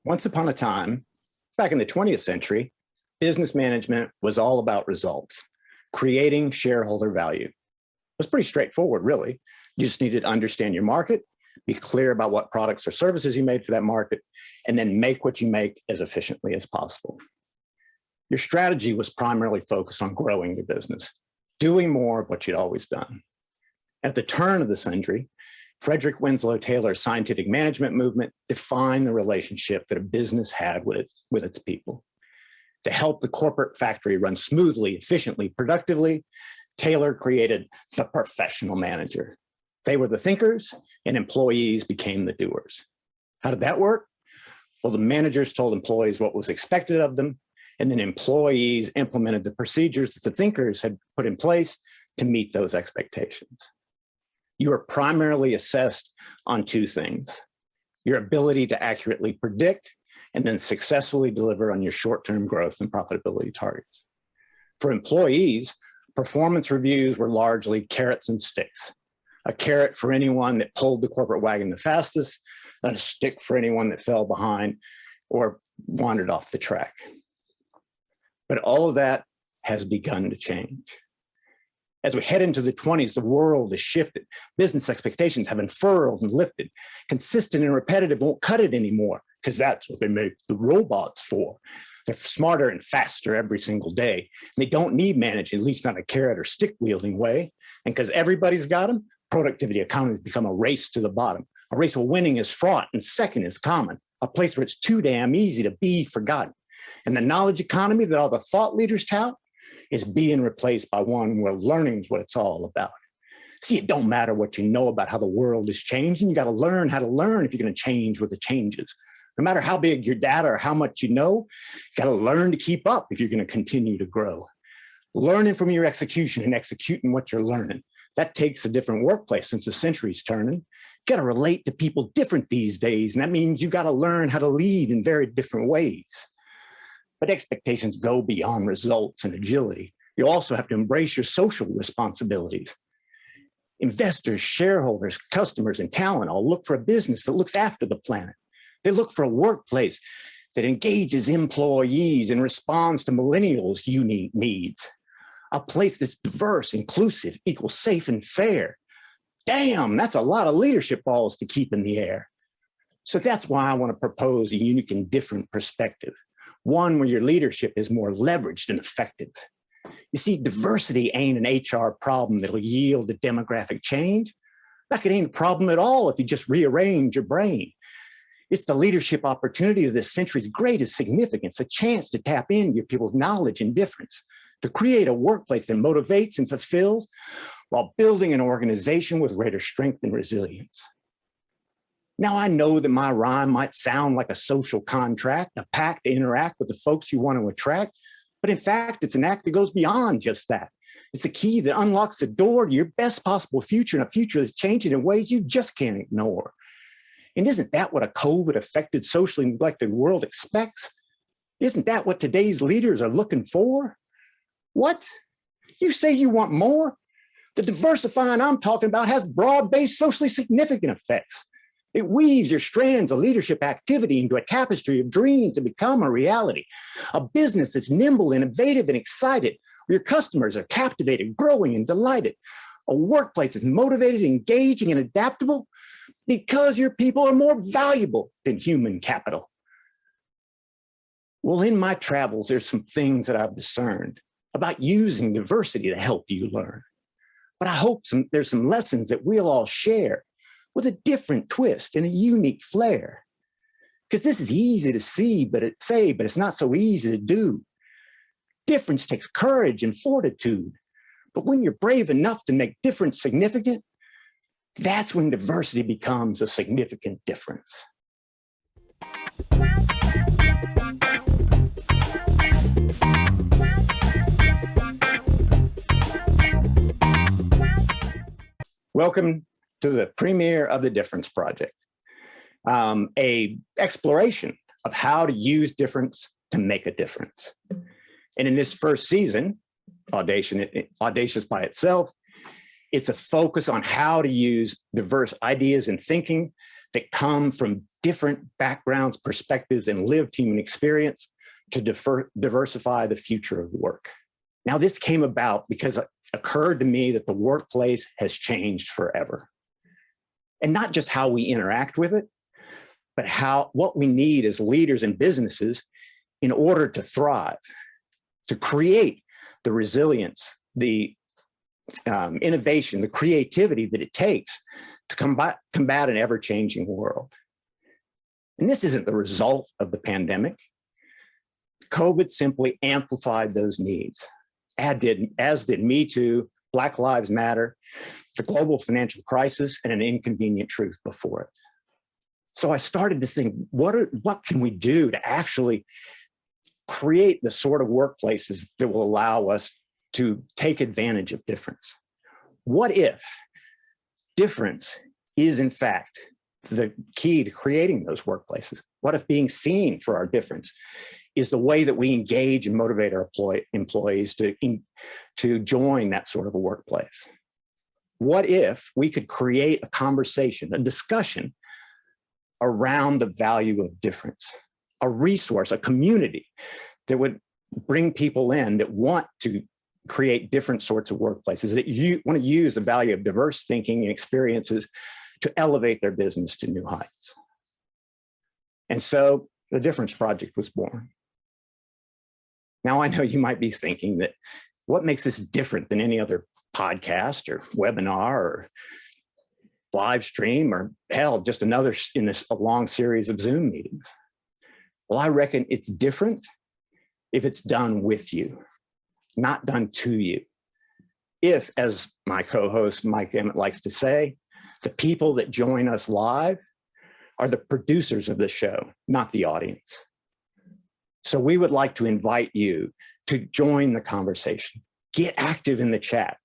Once upon a time, back in the 20th century, business management was all about results, creating shareholder value. It was pretty straightforward, really. You just needed to understand your market, be clear about what products or services you made for that market, and then make what you make as efficiently as possible. Your strategy was primarily focused on growing your business, doing more of what you'd always done. At the turn of the century, Frederick Winslow Taylor's scientific management movement defined the relationship that a business had with its people. To help the corporate factory run smoothly, efficiently, productively, Taylor created the professional manager. They were the thinkers, and employees became the doers. How did that work? Well, the managers told employees what was expected of them, and then employees implemented the procedures that the thinkers had put in place to meet those expectations. You are primarily assessed on two things: your ability to accurately predict and then successfully deliver on your short-term growth and profitability targets. For employees, performance reviews were largely carrots and sticks. A carrot for anyone that pulled the corporate wagon the fastest, and a stick for anyone that fell behind or wandered off the track. But all of that has begun to change. As we head into the 20s, the world has shifted. Business expectations have unfurled and lifted. Consistent and repetitive won't cut it anymore, because that's what they make the robots for. They're smarter and faster every single day. And they don't need managing, at least not a carrot or stick wielding way. And because everybody's got them, productivity economies become a race to the bottom. A race where winning is fraught and second is common. A place where it's too damn easy to be forgotten. And the knowledge economy that all the thought leaders tout is being replaced by one where learning is what it's all about. See, it don't matter what you know about how the world is changing. You got to learn how to learn if you're going to change with the changes. No matter how big your data or how much you know, you got to learn to keep up if you're going to continue to grow. Learning from your execution and executing what you're learning. That takes a different workplace since the century's turning. You got to relate to people different these days, and that means you got to learn how to lead in very different ways. But expectations go beyond results and agility. You also have to embrace your social responsibilities. Investors, shareholders, customers, and talent all look for a business that looks after the planet. They look for a workplace that engages employees and responds to millennials' unique needs. A place that's diverse, inclusive, equal, safe, and fair. Damn, that's a lot of leadership balls to keep in the air. So that's why I want to propose a unique and different perspective. One where your leadership is more leveraged and effective. You see, diversity ain't an HR problem that'll yield a demographic change. Like it ain't a problem at all if you just rearrange your brain. It's the leadership opportunity of this century's greatest significance, a chance to tap into your people's knowledge and difference, to create a workplace that motivates and fulfills while building an organization with greater strength and resilience. Now, I know that my rhyme might sound like a social contract, a pact to interact with the folks you want to attract, but in fact, it's an act that goes beyond just that. It's a key that unlocks the door to your best possible future, and a future that's changing in ways you just can't ignore. And isn't that what a COVID-affected, socially neglected world expects? Isn't that what today's leaders are looking for? What? You say you want more? The diversifying I'm talking about has broad-based, socially significant effects. It weaves your strands of leadership activity into a tapestry of dreams to become a reality. A business that's nimble, innovative, and excited, where your customers are captivated, growing, and delighted. A workplace that's motivated, engaging, and adaptable because your people are more valuable than human capital. Well, in my travels, there's some things that I've discerned about using diversity to help you learn. But I hope there's some lessons that we'll all share with a different twist and a unique flair. Because this is easy to see, but it's not so easy to do. Difference takes courage and fortitude. But when you're brave enough to make difference significant, that's when diversity becomes a significant difference. Welcome to the premiere of the Difference Project, a exploration of how to use difference to make a difference. And in this first season, audacious by itself, it's a focus on how to use diverse ideas and thinking that come from different backgrounds, perspectives, and lived human experience to diversify the future of work. Now, this came about because it occurred to me that the workplace has changed forever. And not just how we interact with it, but what we need as leaders and businesses in order to thrive, to create the resilience, the innovation, the creativity that it takes to combat an ever-changing world. And this isn't the result of the pandemic. COVID simply amplified those needs, as did Me Too, Black Lives Matter, the global financial crisis, and an inconvenient truth before it. So I started to think, what can we do to actually create the sort of workplaces that will allow us to take advantage of difference? What if difference is, in fact, the key to creating those workplaces? What if being seen for our difference is the way that we engage and motivate our employees to join that sort of a workplace? What if we could create a conversation, a discussion around the value of difference, a resource, a community that would bring people in that want to create different sorts of workplaces, that you want to use the value of diverse thinking and experiences to elevate their business to new heights? And so the Difference Project was born. Now, I know you might be thinking that what makes this different than any other podcast or webinar or live stream, or hell, just another in a long series of Zoom meetings? Well, I reckon it's different if it's done with you, not done to you. If, as my co-host Mike Emmett likes to say, the people that join us live are the producers of the show, not the audience. So we would like to invite you to join the conversation. Get active in the chat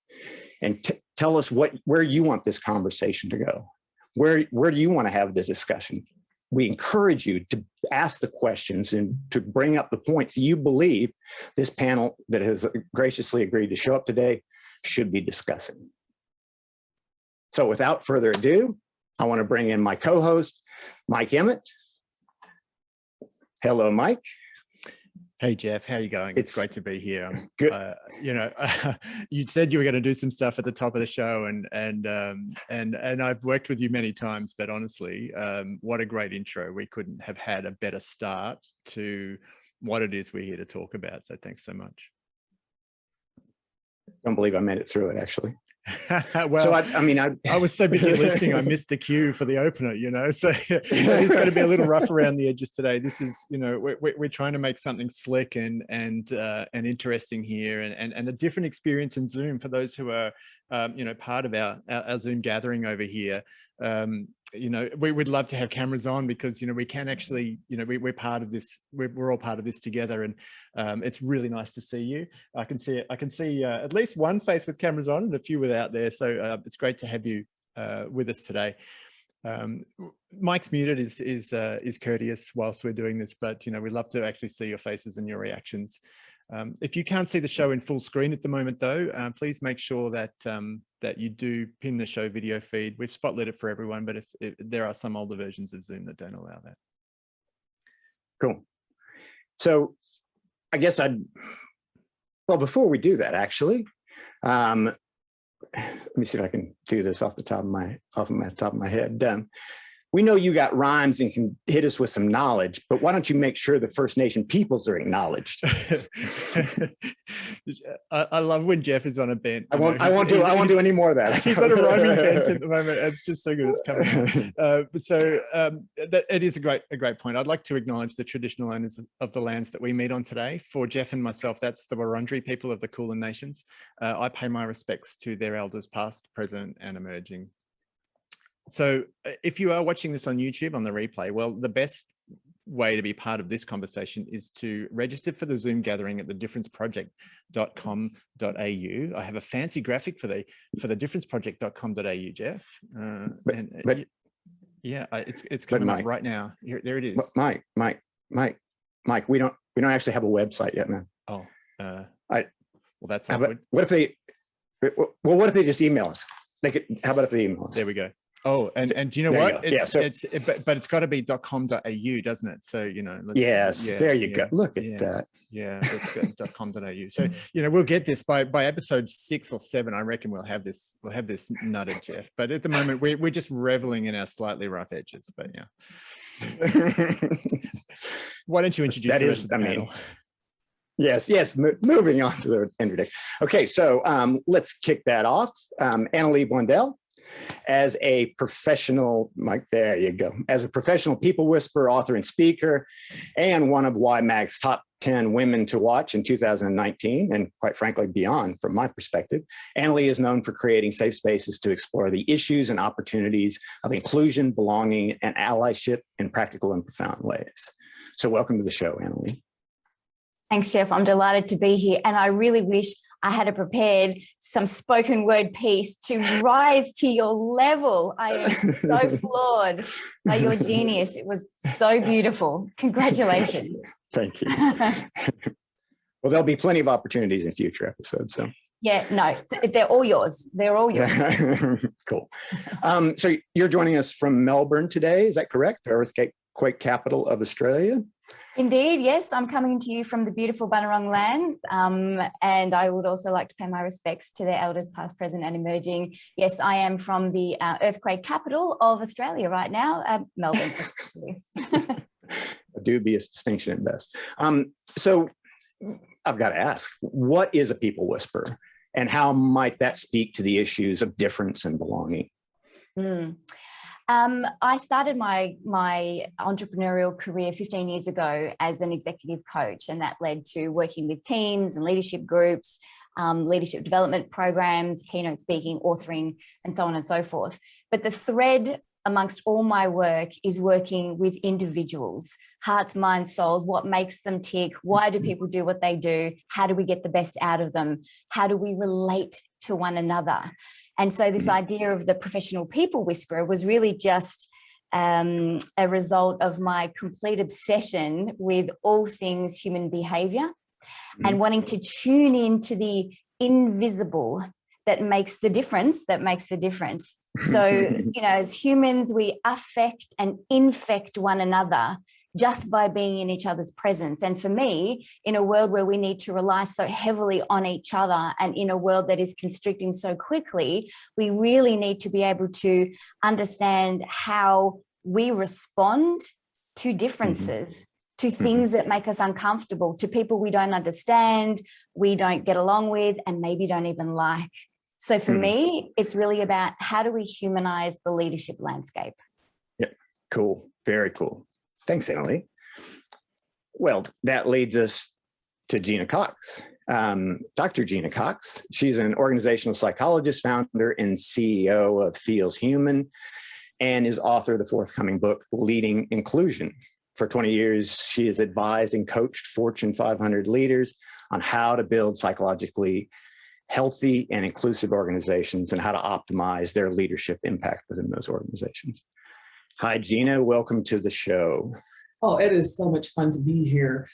and tell us where you want this conversation to go. Where do you want to have this discussion? We encourage you to ask the questions and to bring up the points you believe this panel that has graciously agreed to show up today should be discussing. So without further ado, I want to bring in my co-host, Mike Emmett. Hello, Mike. Hey, Jeff, how are you going? It's great to be here. Good. You said you were going to do some stuff at the top of the show, and I've worked with you many times, but honestly, what a great intro. We couldn't have had a better start to what it is we're here to talk about. So thanks so much. Don't believe I made it through it, actually. Well, so I was so busy listening, I missed the cue for the opener, so it's going to be a little rough around the edges today. This is, we're trying to make something slick and interesting here, and a different experience in Zoom for those who are, part of our Zoom gathering over here. We would love to have cameras on because, we can actually, we're part of this, we're all part of this together, and it's really nice to see you. I can see at least one face with cameras on and a few without there. So it's great to have you with us today. Mike's muted is courteous whilst we're doing this, but, we'd love to actually see your faces and your reactions. If you can't see the show in full screen at the moment, though, please make sure that that you do pin the show video feed. We've spotlit it for everyone, but if there are some older versions of Zoom that don't allow that. Cool. So I guess before we do that, actually, let me see if I can do this off the top of my head. We know you got rhymes and can hit us with some knowledge, but why don't you make sure the First Nation peoples are acknowledged? I love when Jeff is on a bent. I won't do any more of that. He's on a rhyming bent at the moment. It's just so good. It's coming. It is a great point. I'd like to acknowledge the traditional owners of the lands that we meet on today. For Jeff and myself, that's the Wurundjeri people of the Kulin Nations. I pay my respects to their elders, past, present, and emerging. So if you are watching this on YouTube on the replay, well, the best way to be part of this conversation is to register for the Zoom gathering at thedifferenceproject.com.au. I have a fancy graphic for the differenceproject.com.au, Jeff. It's coming up right now. There it is. Mike, we don't actually have a website yet, man. Oh, well, that's awkward. What if they just email us? How about if they email us? There we go. Oh, and do you know There you what? go. Yeah, so- But it's got to be .com.au, doesn't it? So, Yes, there you go. Look at that. Yeah, it's .com.au. So, we'll get this by episode 6 or 7. I reckon we'll have this nutted, Jeff. But at the moment, we're just reveling in our slightly rough edges. But yeah. Why don't you introduce the rest of the panel? Yes. Moving on to the introduction. Okay, so let's kick that off. Lee Blundell, as a professional, Mike, there you go. As a professional people whisperer, author, and speaker, and one of YMAG's top 10 women to watch in 2019, and quite frankly, beyond from my perspective, Lee is known for creating safe spaces to explore the issues and opportunities of inclusion, belonging, and allyship in practical and profound ways. So welcome to the show, Lee. Thanks, Jeff. I'm delighted to be here. And I really wish I had prepared some spoken word piece to rise to your level. I am so floored by your genius. It was so beautiful. Congratulations. Thank you. Well, there'll be plenty of opportunities in future episodes. So. Yeah, no, they're all yours. They're all yours. Cool. So you're joining us from Melbourne today. Is that correct? The earthquake capital of Australia? Indeed, yes. I'm coming to you from the beautiful Bunurong lands, and I would also like to pay my respects to their elders past, present and emerging. Yes, I am from the earthquake capital of Australia right now, Melbourne. A dubious distinction at best. So I've got to ask, what is a people whisperer, and how might that speak to the issues of difference and belonging? I started my entrepreneurial career 15 years ago as an executive coach, and that led to working with teams and leadership groups, leadership development programs, keynote speaking, authoring, and so on and so forth. But the thread amongst all my work is working with individuals, hearts, minds, souls, what makes them tick, why do people do what they do, how do we get the best out of them, how do we relate to one another. And so this idea of the professional people whisperer was really just a result of my complete obsession with all things human behavior and wanting to tune into the invisible that makes the difference, So, as humans, we affect and infect one another just by being in each other's presence. And for me, in a world where we need to rely so heavily on each other, and in a world that is constricting so quickly, we really need to be able to understand how we respond to differences, to things that make us uncomfortable, to people we don't understand, we don't get along with, and maybe don't even like. So for me, it's really about how do we humanize the leadership landscape? Yeah, cool. Very cool. Thanks, Lee. Well, that leads us to Gina Cox. Dr. Gina Cox, she's an organizational psychologist, founder and CEO of Feels Human, and is author of the forthcoming book, Leading Inclusion. For 20 years, she has advised and coached Fortune 500 leaders on how to build psychologically healthy and inclusive organizations and how to optimize their leadership impact within those organizations. Hi, Gina. Welcome to the show. Oh, it is so much fun to be here.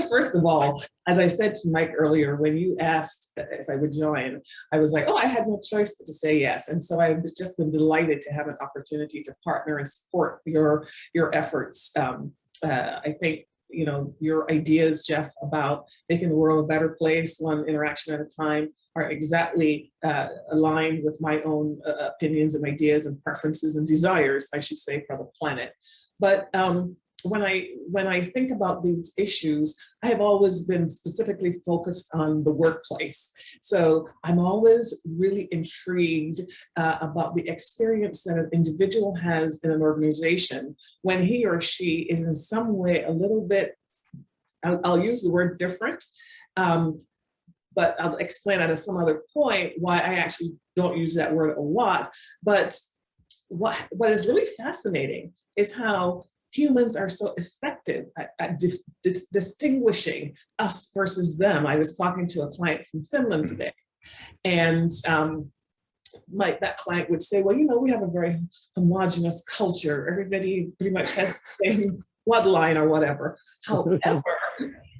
First of all, as I said to Mike earlier, when you asked if I would join, I was like, oh, I had no choice but to say yes. And so I've just been delighted to have an opportunity to partner and support your efforts. I think, your ideas, Jeff, about making the world a better place, one interaction at a time, are exactly aligned with my own opinions and ideas and preferences and desires, I should say, for the planet. But when I think about these issues, I have always been specifically focused on the workplace. So I'm always really intrigued about the experience that an individual has in an organization when he or she is in some way a little bit, I'll use the word different, but I'll explain at some other point why I actually don't use that word a lot. But what is really fascinating is how humans are so effective at distinguishing us versus them. I was talking to a client from Finland today, and that client would say, well, we have a very homogenous culture. Everybody pretty much has the same bloodline or whatever. However,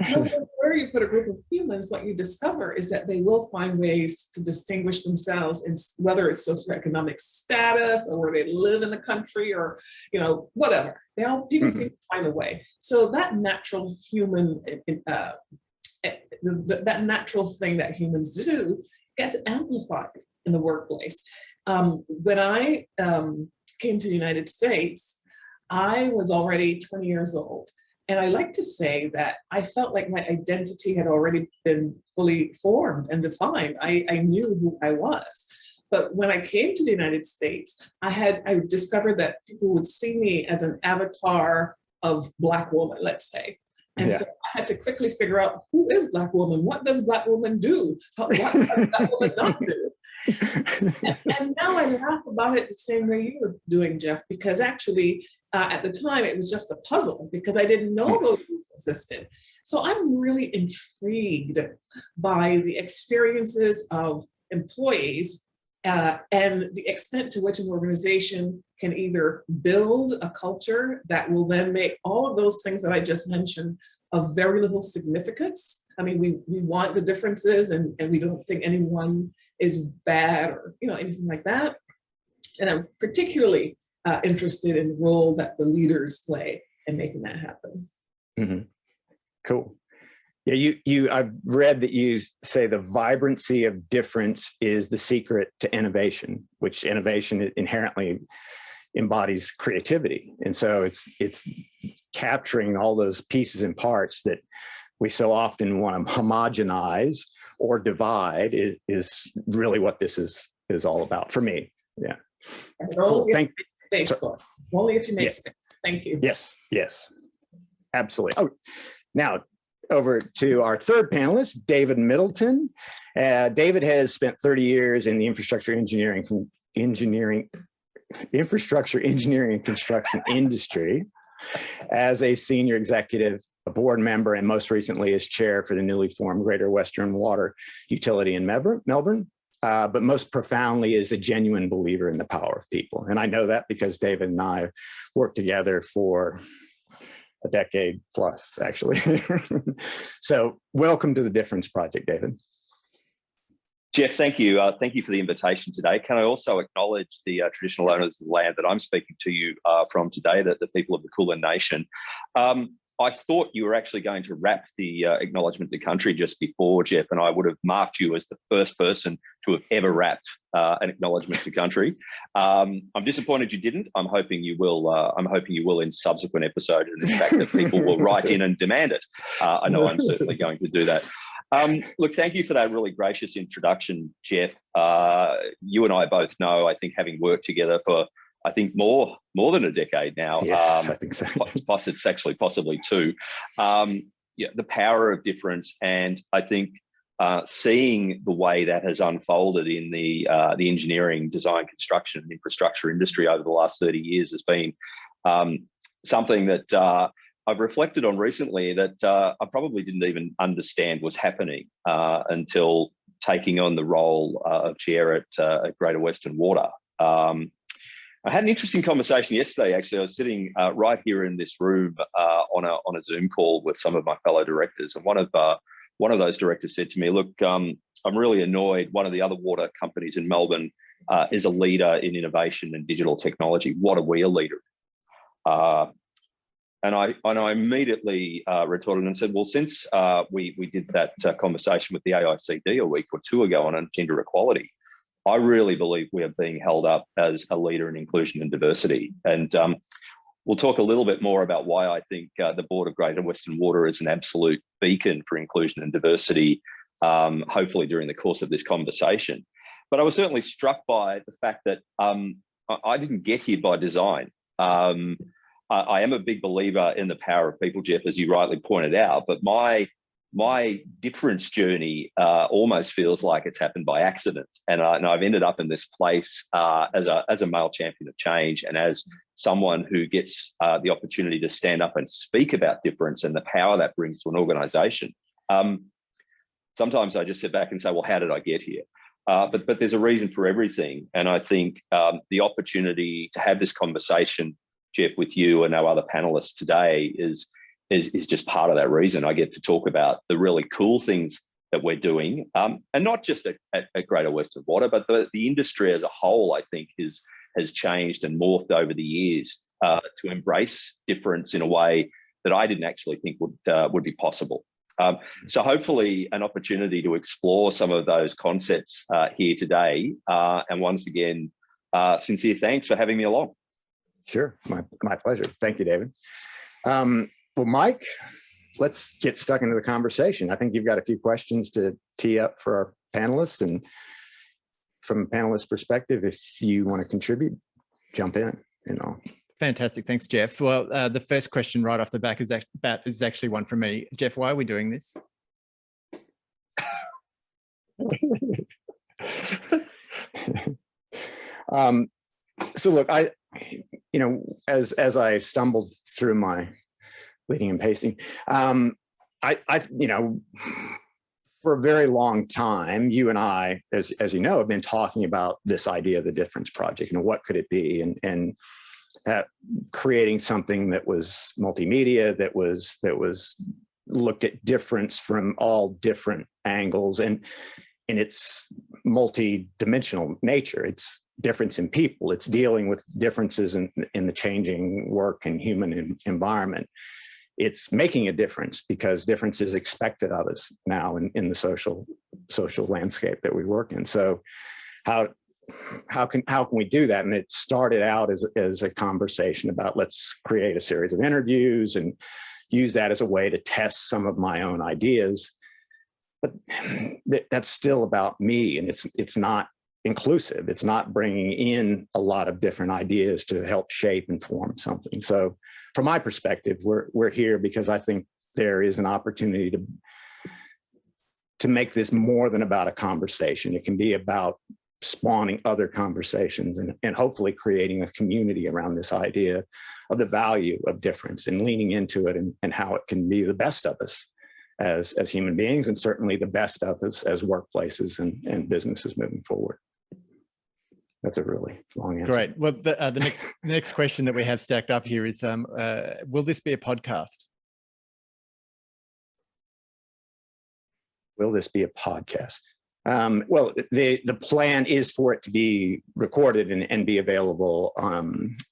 no matter where you put a group of humans, what you discover is that they will find ways to distinguish themselves, in whether it's socioeconomic status or where they live in the country or, you know, whatever. People seem to find a way. So that natural human, that natural thing that humans do gets amplified in the workplace. When I came to the United States, I was already 20 years old. And I like to say that I felt like my identity had already been fully formed and defined. I knew who I was. But when I came to the United States, I discovered that people would see me as an avatar of Black woman, let's say. And so I had to quickly figure out, who is Black woman? What does Black woman do? What does Black woman not do? And now I laugh about it the same way you were doing, Jeff, because actually at the time it was just a puzzle because I didn't know those groups existed. So I'm really intrigued by the experiences of employees and the extent to which an organization can either build a culture that will then make all of those things that I just mentioned of very little significance. I mean, we want the differences and we don't think anyone is bad or, you know, anything like that. And I'm particularly interested in the role that the leaders play in making that happen. Mm-hmm. Cool. Yeah, I've read that you say the vibrancy of difference is the secret to innovation, which innovation inherently embodies creativity. And so it's capturing all those pieces and parts that we so often want to homogenize or divide is really what this is all about for me. Yeah. Cool. Only if you make space. Thank you. Yes, absolutely. Oh, now over to our third panelist, David Middleton. David has spent 30 years in the infrastructure engineering and construction industry as a senior executive, a board member, and most recently as chair for the newly formed Greater Western Water Utility in Melbourne. But most profoundly is a genuine believer in the power of people. And I know that because David and I worked together for a decade plus, actually. So welcome to the Difference Project, David. Jeff, thank you. Thank you for the invitation today. Can I also acknowledge the traditional owners of the land that I'm speaking to you from today, the people of the Kulin Nation. I thought you were actually going to wrap the acknowledgement to country just before, Jeff, and I would have marked you as the first person to have ever wrapped an acknowledgement to country. I'm disappointed you didn't. I'm hoping you will. I'm hoping you will in subsequent episodes, and in fact that people will write in and demand it. I know I'm certainly going to do that. Look, thank you for that really gracious introduction, Jeff. You and I both know, I think, having worked together for, I think, more than a decade now. Yeah, I think so. It's actually possibly two. Yeah, the power of difference, and I think seeing the way that has unfolded in the engineering, design, construction, and infrastructure industry over the last 30 years has been something that I've reflected on recently that I probably didn't even understand was happening until taking on the role of chair at Greater Western Water. I had an interesting conversation yesterday. Actually, I was sitting right here in this room on a Zoom call with some of my fellow directors, and one of those directors said to me, "Look, I'm really annoyed. One of the other water companies in Melbourne is a leader in innovation and digital technology. What are we a leader in?" And I immediately retorted and said, "Well, since we did that conversation with the AICD a week or two ago on gender equality, I really believe we are being held up as a leader in inclusion and diversity." And we'll talk a little bit more about why I think the Board of Greater Western Water is an absolute beacon for inclusion and diversity, hopefully during the course of this conversation. But I was certainly struck by the fact that I didn't get here by design. I am a big believer in the power of people, Jeff, as you rightly pointed out, but my difference journey almost feels like it's happened by accident. And I've ended up in this place as a male champion of change and as someone who gets the opportunity to stand up and speak about difference and the power that brings to an organization. Sometimes I just sit back and say, well, how did I get here? But there's a reason for everything. And I think the opportunity to have this conversation Jeff, with you and our other panelists today is just part of that reason. I get to talk about the really cool things that we're doing, and not just at Greater Western Water, but the industry as a whole, I think, has changed and morphed over the years to embrace difference in a way that I didn't actually think would be possible. So hopefully an opportunity to explore some of those concepts here today. And once again, sincere thanks for having me along. Sure, my pleasure. Thank you, David. Well, Mike, let's get stuck into the conversation. I think you've got a few questions to tee up for our panelists, and from a panelist perspective, if you want to contribute, jump in. Fantastic. Thanks, Jeff. Well, the first question right off the back is actually one from me. Jeff, why are we doing this? So look, as I stumbled through my leading and pacing, for a very long time, you and I, as you know, have been talking about this idea of the difference project. What could it be, and creating something that was multimedia, that was looked at difference from all different angles, and in its multi-dimensional nature. It's difference in people. It's dealing with differences in the changing work and human environment. It's making a difference because difference is expected of us now in the social landscape that we work in. So how can we do that? And it started out as a conversation about, let's create a series of interviews and use that as a way to test some of my own ideas. But that's still about me, and it's not inclusive. It's not bringing in a lot of different ideas to help shape and form something. So from my perspective, we're here because I think there is an opportunity to make this more than about a conversation. It can be about spawning other conversations and hopefully creating a community around this idea of the value of difference and leaning into it and how it can be the best of us as human beings, and certainly the best of us as workplaces and businesses moving forward. That's a really long answer. Great. Well, the next question that we have stacked up here is, will this be a podcast? Will this be a podcast? Well, the plan is for it to be recorded and be available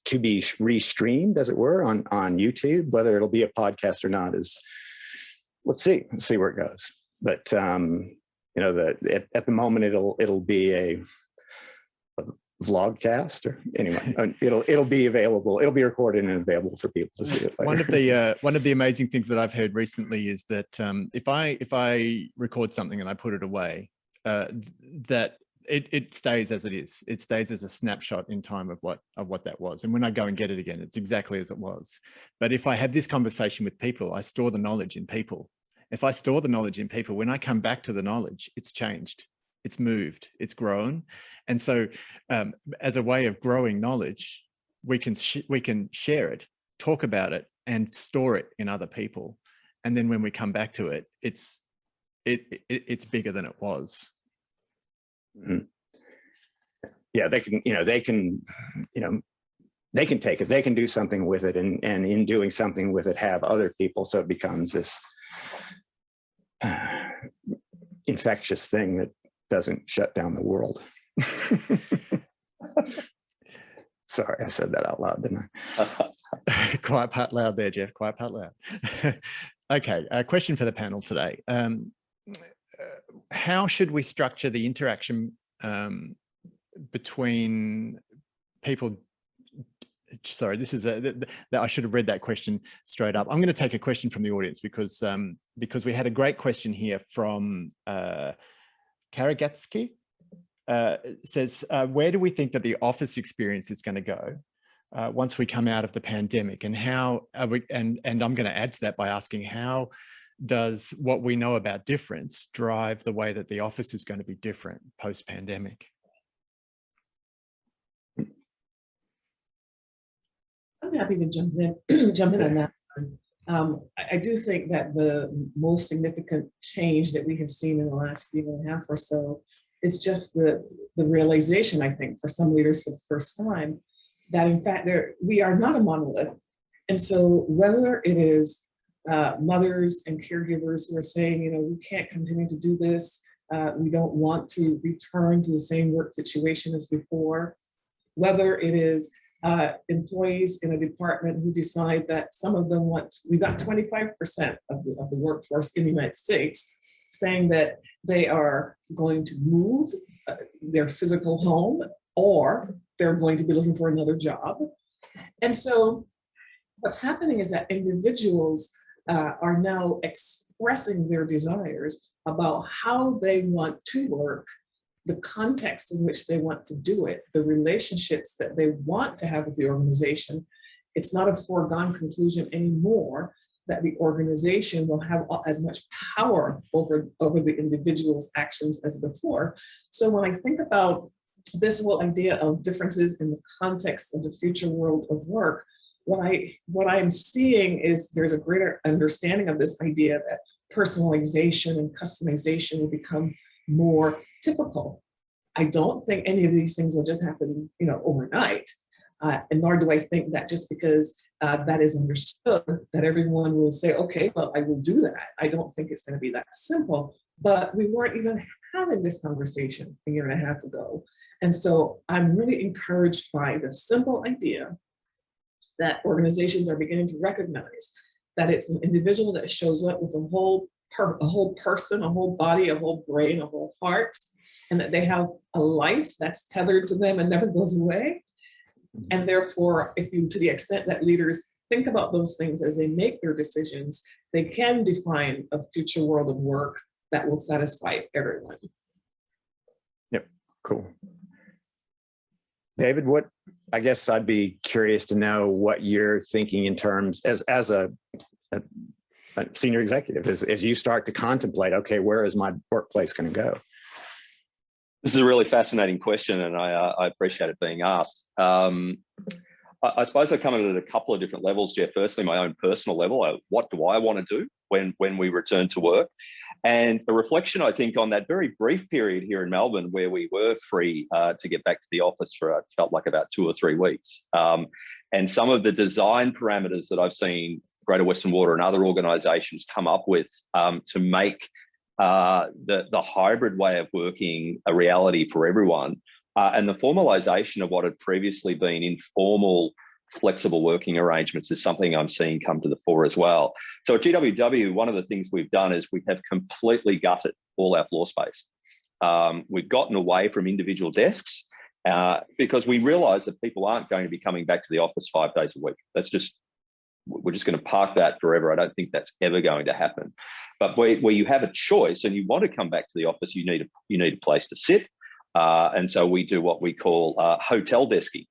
to be restreamed, as it were, on YouTube. Whether it'll be a podcast or not is, let's see where it goes. But at the moment it'll be a vlogcast, or anyway, it'll be available. It'll be recorded and available for people to see it later. One of the amazing things that I've heard recently is that if I record something and I put it away, that it stays as it is. It stays as a snapshot in time of what that was. And when I go and get it again, it's exactly as it was. But if I have this conversation with people, I store the knowledge in people. If I store the knowledge in people, when I come back to the knowledge, it's changed, it's moved, it's grown. And so as a way of growing knowledge, we can share it, talk about it, and store it in other people. And then when we come back to it, it's bigger than it was. Mm-hmm. Yeah, they can take it, they can do something with it, and in doing something with it, have other people. So it becomes this infectious thing that doesn't shut down the world. Sorry, I said that out loud, didn't I? Quiet part loud there, Jeff. Quiet part loud. Okay, a question for the panel today. How should we structure the interaction between people? Sorry, this is I should have read that question straight up. I'm going to take a question from the audience because we had a great question here from Karagatsky. Says, where do we think that the office experience is going to go once we come out of the pandemic, and how are we, and I'm going to add to that by asking, how does what we know about difference drive the way that the office is going to be different post-pandemic? I'm happy to jump in on that one. I do think that the most significant change that we have seen in the last year and a half or so is just the realization, I think, for some leaders for the first time, that in fact we are not a monolith. And so whether it is mothers and caregivers who are saying, you know, we can't continue to do this, we don't want to return to the same work situation as before, whether it is employees in a department who decide that some of them we got 25% of the workforce in the United States saying that they are going to move their physical home, or they're going to be looking for another job. And so what's happening is that individuals are now expressing their desires about how they want to work, the context in which they want to do it, the relationships that they want to have with the organization. It's not a foregone conclusion anymore that the organization will have as much power over the individual's actions as before. So when I think about this whole idea of differences in the context of the future world of work, what I'm seeing is there's a greater understanding of this idea that personalization and customization will become more typical. I don't think any of these things will just happen, you know, overnight. And nor do I think that just because that is understood, that everyone will say, okay, well, I will do that. I don't think it's going to be that simple. But we weren't even having this conversation a year and a half ago. And so I'm really encouraged by the simple idea that organizations are beginning to recognize that it's an individual that shows up with a whole person, a whole body, a whole brain, a whole heart, and that they have a life that's tethered to them and never goes away. And therefore, to the extent that leaders think about those things as they make their decisions, they can define a future world of work that will satisfy everyone. Yep, cool. David, I guess I'd be curious to know what you're thinking in terms as a senior executive, as you start to contemplate, okay, where is my workplace going to go? This is a really fascinating question, and I appreciate it being asked. I suppose I come at it at a couple of different levels, Jeff. Firstly, my own personal level, what do I want to do when we return to work? And a reflection, I think, on that very brief period here in Melbourne where we were free to get back to the office for, it felt like about 2 or 3 weeks. And some of the design parameters that I've seen Greater Western Water and other organisations come up with to make the hybrid way of working a reality for everyone, and the formalisation of what had previously been informal, flexible working arrangements is something I'm seeing come to the fore as well. So at GWW, one of the things we've done is we have completely gutted all our floor space. We've gotten away from individual desks because we realise that people aren't going to be coming back to the office 5 days a week. We're just going to park that forever. I don't think that's ever going to happen. But where you have a choice and you want to come back to the office, you need a place to sit. And so we do what we call hotel desking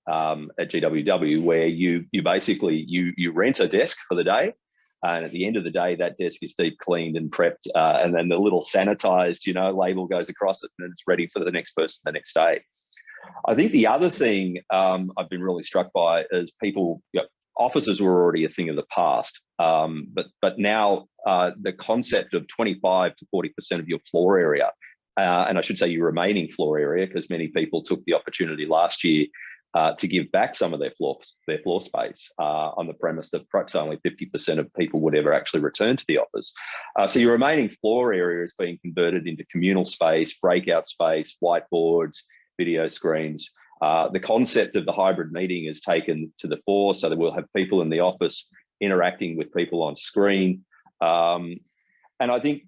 at GWW, where you basically rent a desk for the day, and at the end of the day, that desk is deep cleaned and prepped, and then the little sanitized, label goes across it, and it's ready for the next person the next day. I think the other thing I've been really struck by is people. Offices were already a thing of the past, but now the concept of 25 to 40% of your floor area, and I should say your remaining floor area, because many people took the opportunity last year to give back some of their floor space on the premise that perhaps only 50% of people would ever actually return to the office. So your remaining floor area is being converted into communal space, breakout space, whiteboards, video screens. The concept of the hybrid meeting is taken to the fore, so that we'll have people in the office interacting with people on screen. And I think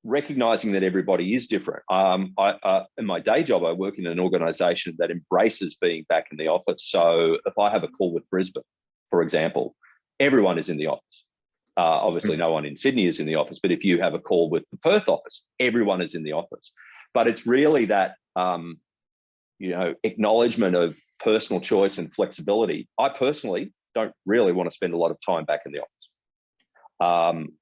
recognising that everybody is different. In my day job, I work in an organisation that embraces being back in the office. So if I have a call with Brisbane, for example, everyone is in the office. Obviously, no one in Sydney is in the office, but if you have a call with the Perth office, everyone is in the office. But it's really that acknowledgement of personal choice and flexibility. I personally don't really want to spend a lot of time back in the office.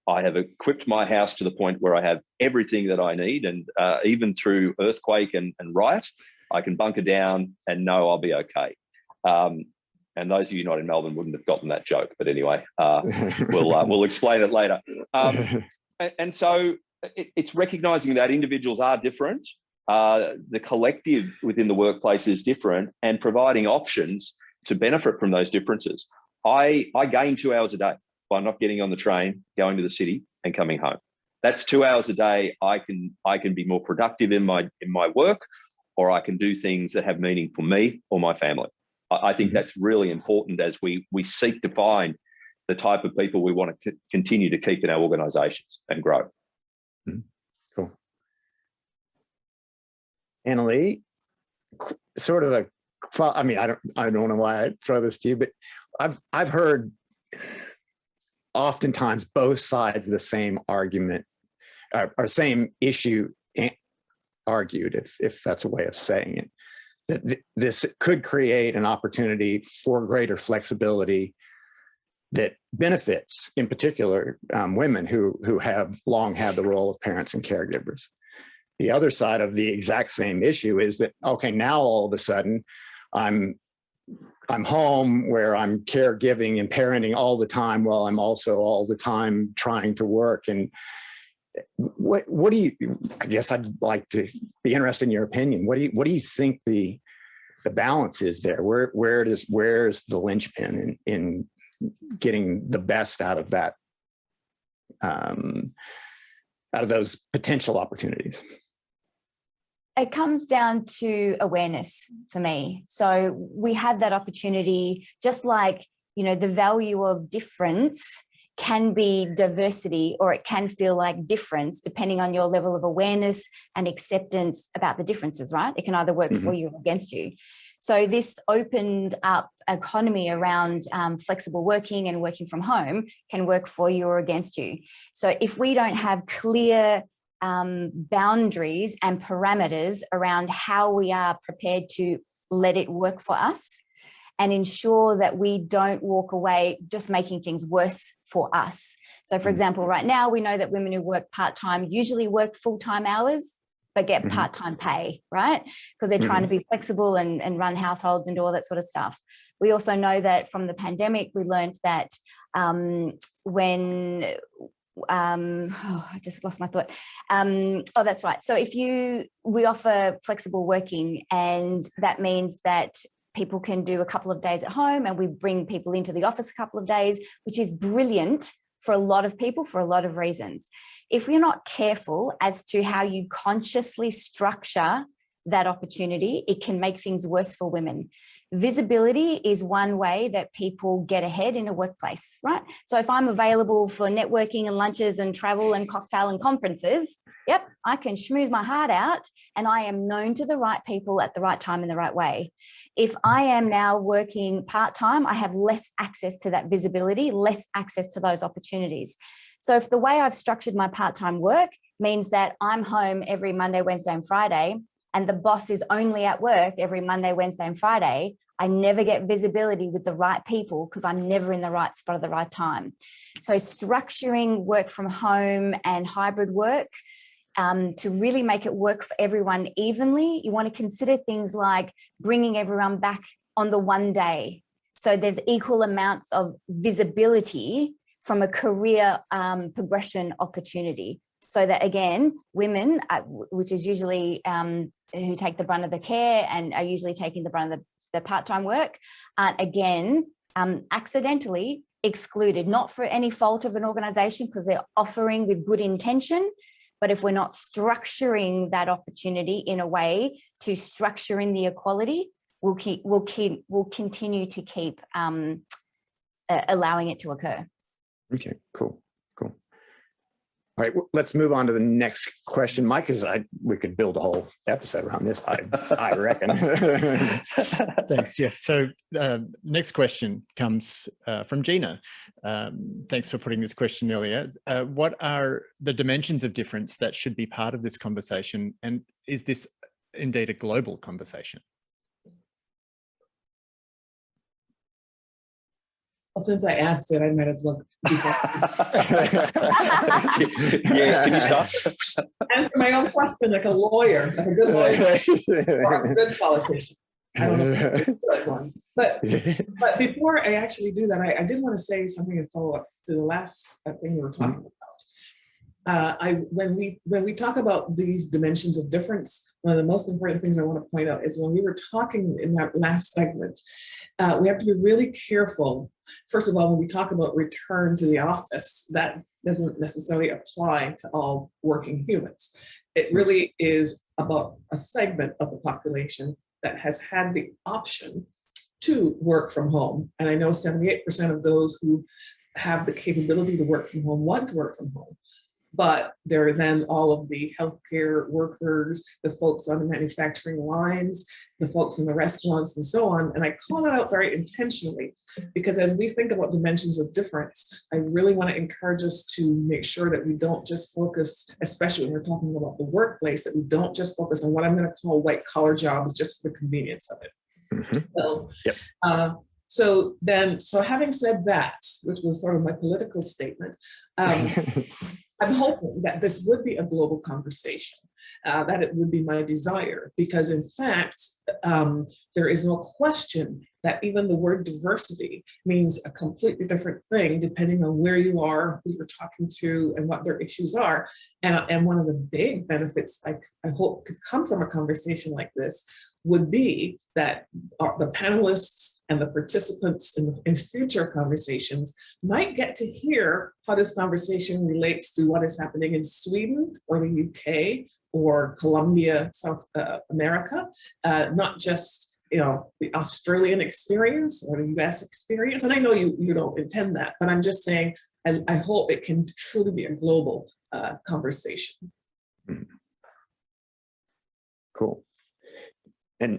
I have equipped my house to the point where I have everything that I need, and even through earthquake and riot, I can bunker down and know I'll be okay. And those of you not in Melbourne wouldn't have gotten that joke, but anyway, we'll explain it later. And so it's recognising that individuals are different. The collective within the workplace is different, and providing options to benefit from those differences. I gain 2 hours a day by not getting on the train, going to the city and coming home. That's 2 hours a day. I can be more productive in my work, or I can do things that have meaning for me or my family. I think that's really important as we seek to find the type of people we want to continue to keep in our organisations and grow. Cool. Annalee, sort of I mean, I don't know why I throw this to you, but I've heard oftentimes both sides of the same argument or same issue argued, if that's a way of saying it, that this could create an opportunity for greater flexibility that benefits, in particular, women who have long had the role of parents and caregivers. The other side of the exact same issue is that, okay, now all of a sudden I'm home where I'm caregiving and parenting all the time while I'm also all the time trying to work. And what do you, I guess I'd like to be interested in your opinion. What do you think the balance is there? Where's the linchpin in getting the best out of that, out of those potential opportunities? It comes down to awareness for me. So we have that opportunity, just like, you know, the value of difference can be diversity, or it can feel like difference depending on your level of awareness and acceptance about the differences, right? It can either work for you or against you. So this opened up economy around flexible working and working from home can work for you or against you. So if we don't have clear boundaries and parameters around how we are prepared to let it work for us and ensure that we don't walk away just making things worse for us. So for example, right now we know that women who work part-time usually work full-time hours but get part-time pay, right? Because they're trying to be flexible and run households and do all that sort of stuff. We also know that from the pandemic, we learned that I just lost my thought. Oh, that's right. So we offer flexible working, and that means that people can do a couple of days at home, and we bring people into the office a couple of days, which is brilliant for a lot of people for a lot of reasons. If we're not careful as to how you consciously structure that opportunity, it can make things worse for women. Visibility is one way that people get ahead in a workplace, right? So if I'm available for networking and lunches and travel and cocktail and conferences, yep, I can schmooze my heart out, and I am known to the right people at the right time in the right way. If I am now working part-time, I have less access to that visibility, less access to those opportunities. So if the way I've structured my part-time work means that I'm home every Monday, Wednesday, and Friday, and the boss is only at work every Monday, Wednesday, and Friday, I never get visibility with the right people because I'm never in the right spot at the right time. So structuring work from home and hybrid work to really make it work for everyone evenly, you want to consider things like bringing everyone back on the one day. So there's equal amounts of visibility from a career progression opportunity. So that, again, women, which is usually who take the brunt of the care and are usually taking the brunt of the part-time work, aren't, again, accidentally excluded, not for any fault of an organisation because they're offering with good intention, but if we're not structuring that opportunity in a way to structure in the equality, we'll continue to keep allowing it to occur. Okay, cool. All right, let's move on to the next question, Mike, because we could build a whole episode around this, I reckon. Thanks, Jeff. So next question comes from Gina. Thanks for putting this question earlier. What are the dimensions of difference that should be part of this conversation? And is this indeed a global conversation? Well, since I asked it, I might as well. Yeah, can you start? Answer my own question like a lawyer, like a good lawyer, or a good politician. I don't know if the right ones. But before I actually do that, I did want to say something and follow up to the last thing we were talking about. When we talk about these dimensions of difference, one of the most important things I want to point out is when we were talking in that last segment, we have to be really careful. First of all, when we talk about return to the office, that doesn't necessarily apply to all working humans. It really is about a segment of the population that has had the option to work from home. And I know 78% of those who have the capability to work from home want to work from home. But there are then all of the healthcare workers, the folks on the manufacturing lines, the folks in the restaurants and so on. And I call that out very intentionally because as we think about dimensions of difference, I really want to encourage us to make sure that we don't just focus, especially when we're talking about the workplace, that we don't just focus on what I'm going to call white collar jobs just for the convenience of it. Mm-hmm. So, yep. So having said that, which was sort of my political statement, I'm hoping that this would be a global conversation, that it would be my desire, because in fact, there is no question that even the word diversity means a completely different thing depending on where you are, who you're talking to, and what their issues are. And one of the big benefits I hope could come from a conversation like this would be that the panelists and the participants in future conversations might get to hear how this conversation relates to what is happening in Sweden or the UK or Colombia, South America, not just the Australian experience or the US experience. And I know you don't intend that, but I'm just saying, and I hope it can truly be a global conversation. Cool. And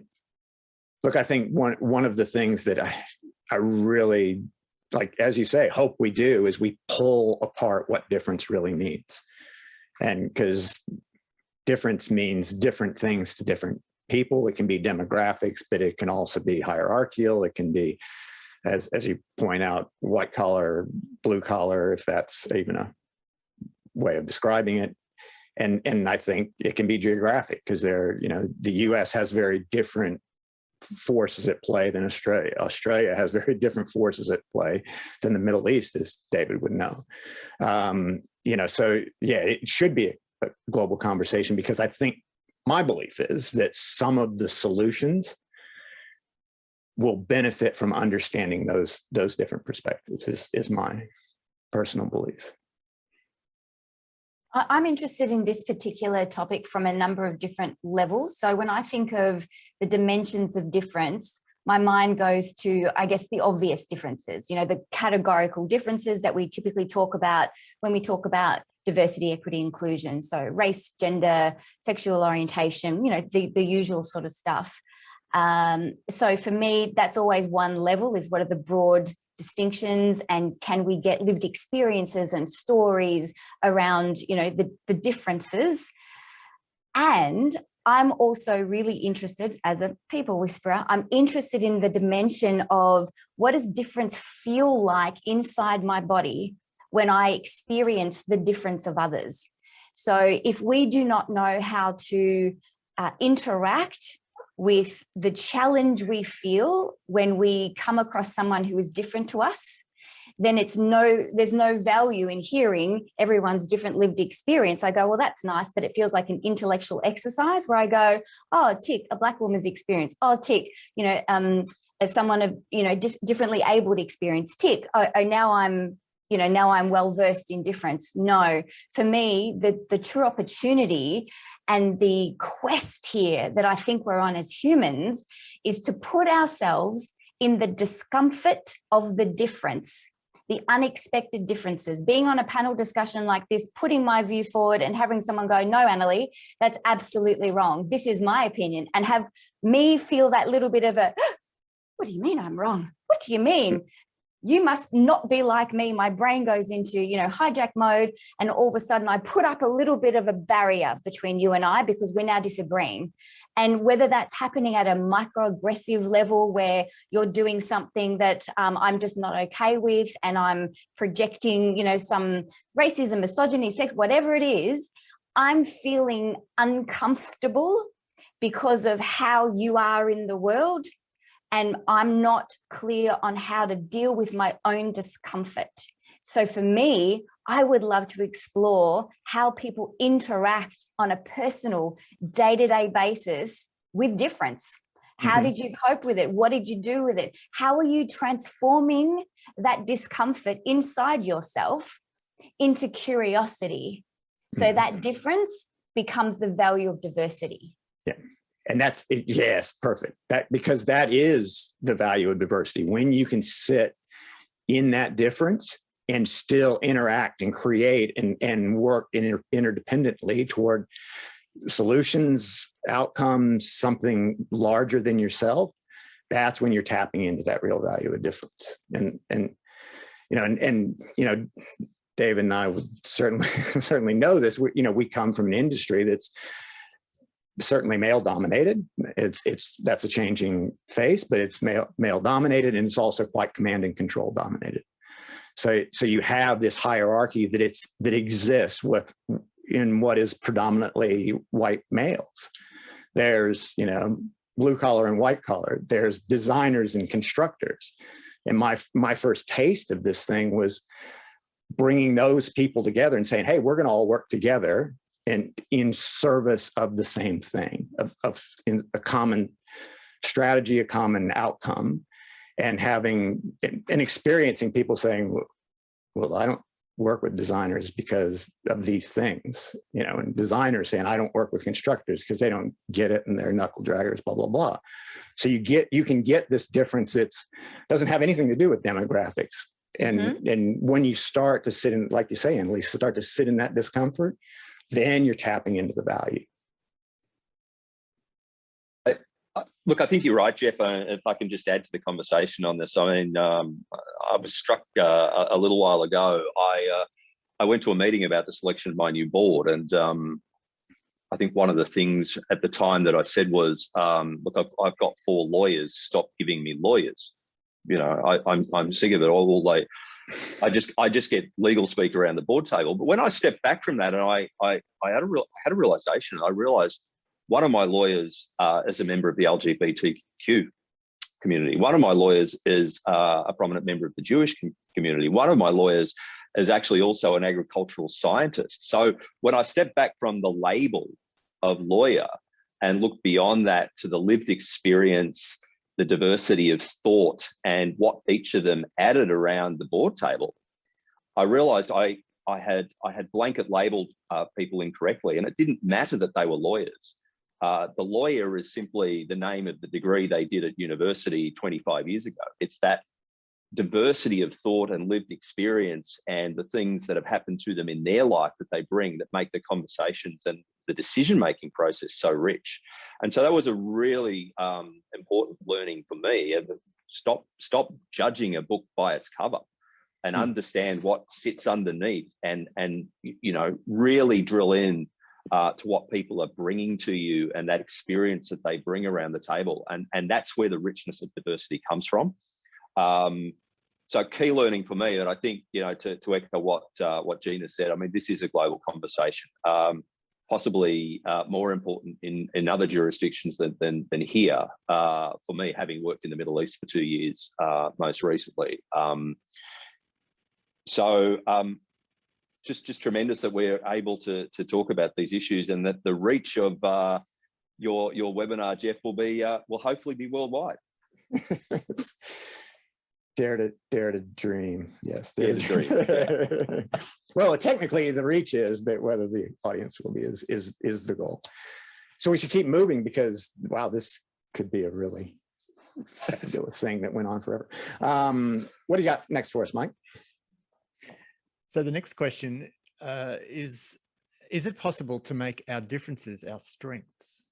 look, I think one of the things that I really, like, as you say, hope we do is we pull apart what difference really means. And because difference means different things to different people. It can be demographics, but it can also be hierarchical. It can be, as you point out, white collar, blue collar, if that's even a way of describing it. And I think it can be geographic because the US has very different forces at play than Australia. Australia has very different forces at play than the Middle East, as David would know. So yeah, it should be a global conversation because I think my belief is that some of the solutions will benefit from understanding those different perspectives is my personal belief. I'm interested in this particular topic from a number of different levels. So when I think of the dimensions of difference, my mind goes to, I guess, the obvious differences, the categorical differences that we typically talk about when we talk about diversity, equity, inclusion. So race, gender, sexual orientation, the usual sort of stuff. So for me, that's always one level, is what are the broad distinctions, and can we get lived experiences and stories around the differences. And I'm also really interested, as a people whisperer, I'm interested in the dimension of what does difference feel like inside my body when I experience the difference of others. So if we do not know how to interact with the challenge we feel when we come across someone who is different to us, then there's no value in hearing everyone's different lived experience. I go, well, that's nice, but it feels like an intellectual exercise where I go, oh, tick, a Black woman's experience. Oh, tick, as someone of, differently abled experience, tick. Oh, now I'm well versed in difference. No, for me, the true opportunity and the quest here that I think we're on as humans is to put ourselves in the discomfort of the difference, the unexpected differences. Being on a panel discussion like this, putting my view forward and having someone go, no, Annalie, that's absolutely wrong. This is my opinion. And have me feel that little bit of a, what do you mean I'm wrong? What do you mean? You must not be like me. My brain goes into, hijack mode. And all of a sudden I put up a little bit of a barrier between you and I because we're now disagreeing. And whether that's happening at a microaggressive level where you're doing something that I'm just not okay with, and I'm projecting, some racism, misogyny, sex, whatever it is, I'm feeling uncomfortable because of how you are in the world. And I'm not clear on how to deal with my own discomfort. So for me, I would love to explore how people interact on a personal day-to-day basis with difference. How did you cope with it? What did you do with it? How are you transforming that discomfort inside yourself into curiosity? So that difference becomes the value of diversity. Yeah. And that's it. Yes, perfect. Because that is the value of diversity. When you can sit in that difference and still interact and create and work interdependently toward solutions, outcomes, something larger than yourself, that's when you're tapping into that real value of difference. And David and I would certainly know this. We come from an industry that's certainly male dominated. That's a changing face, but it's male dominated, and it's also quite command and control dominated. So you have this hierarchy that exists in what is predominantly white males. There's blue collar and white collar. There's designers and constructors. And my first taste of this thing was bringing those people together and saying, hey, we're going to all work together and in service of the same thing, in a common strategy, a common outcome, and experiencing people saying, well, I don't work with designers because of these things, and designers saying, I don't work with constructors because they don't get it and they're knuckle draggers, blah, blah, blah. So you can get this difference that doesn't have anything to do with demographics. And when you start to sit in, like you say, Annalise, start to sit in that discomfort, then you're tapping into the value. Look, I think you're right, Jeff. If I can just add to the conversation on this, I mean, I was struck a little while ago. I went to a meeting about the selection of my new board, and I think one of the things at the time that I said was, look, I've got 4 lawyers. Stop giving me lawyers. I'm sick of it. I just get legal speak around the board table. But when I stepped back from that, and I had a realization, I realized one of my lawyers is a member of the LGBTQ community. One of my lawyers is a prominent member of the Jewish community. One of my lawyers is actually also an agricultural scientist. So when I step back from the label of lawyer and look beyond that to the lived experience, the diversity of thought, and what each of them added around the board table, I realized I had blanket labeled people incorrectly, and it didn't matter that they were lawyers. The lawyer is simply the name of the degree they did at university 25 years ago. It's that diversity of thought and lived experience and the things that have happened to them in their life that they bring that make the conversations and the decision-making process so rich. And so that was a really important learning for me. Stop judging a book by its cover and understand what sits underneath, and really drill in to what people are bringing to you and that experience that they bring around the table. And that's where the richness of diversity comes from. So key learning for me, and I think, to echo what Gina said, I mean, this is a global conversation, possibly more important in other jurisdictions than here, for me, having worked in the Middle East for 2 years, most recently. Just tremendous that we're able to talk about these issues, and that the reach of your webinar, Jeff, will hopefully be worldwide. Dare to dream. Yes, dare to dream. Yeah. Well, technically the reach is, but whether the audience will be is the goal. So we should keep moving, because wow, this could be a really fabulous thing that went on forever. What do you got next for us, Mike? So the next question is it possible to make our differences our strengths?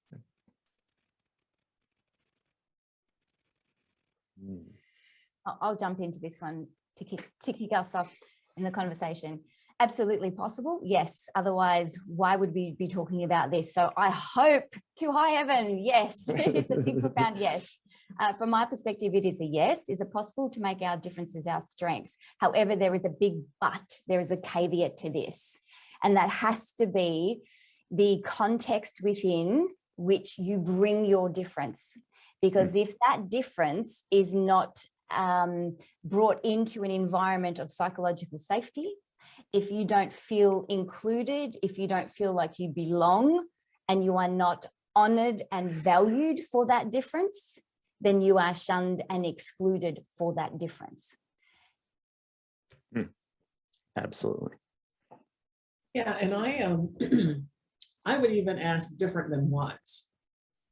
I'll jump into this one to kick us off in the conversation. Absolutely possible, yes. Otherwise, why would we be talking about this? So I hope to high heaven, yes. It's a big, profound yes. From my perspective, it is a yes. Is it possible to make our differences our strengths? However, there is a big but. There is a caveat to this, and that has to be the context within which you bring your difference. Because if that difference is not brought into an environment of psychological safety, if you don't feel included, if you don't feel like you belong, and you are not honored and valued for that difference, then you are shunned and excluded for that difference. Absolutely. Yeah, and I would even ask different than what?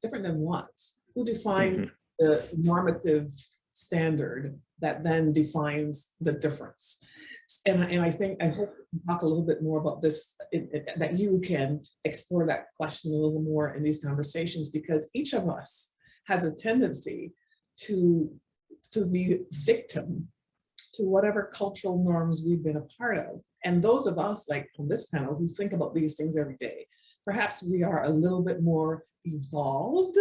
Different than what? Who defined the normative standard that then defines the difference? And I think, I hope we talk a little bit more about this, that you can explore that question a little more in these conversations, because each of us has a tendency to be victim to whatever cultural norms we've been a part of. And those of us, like on this panel, who think about these things every day, perhaps we are a little bit more evolved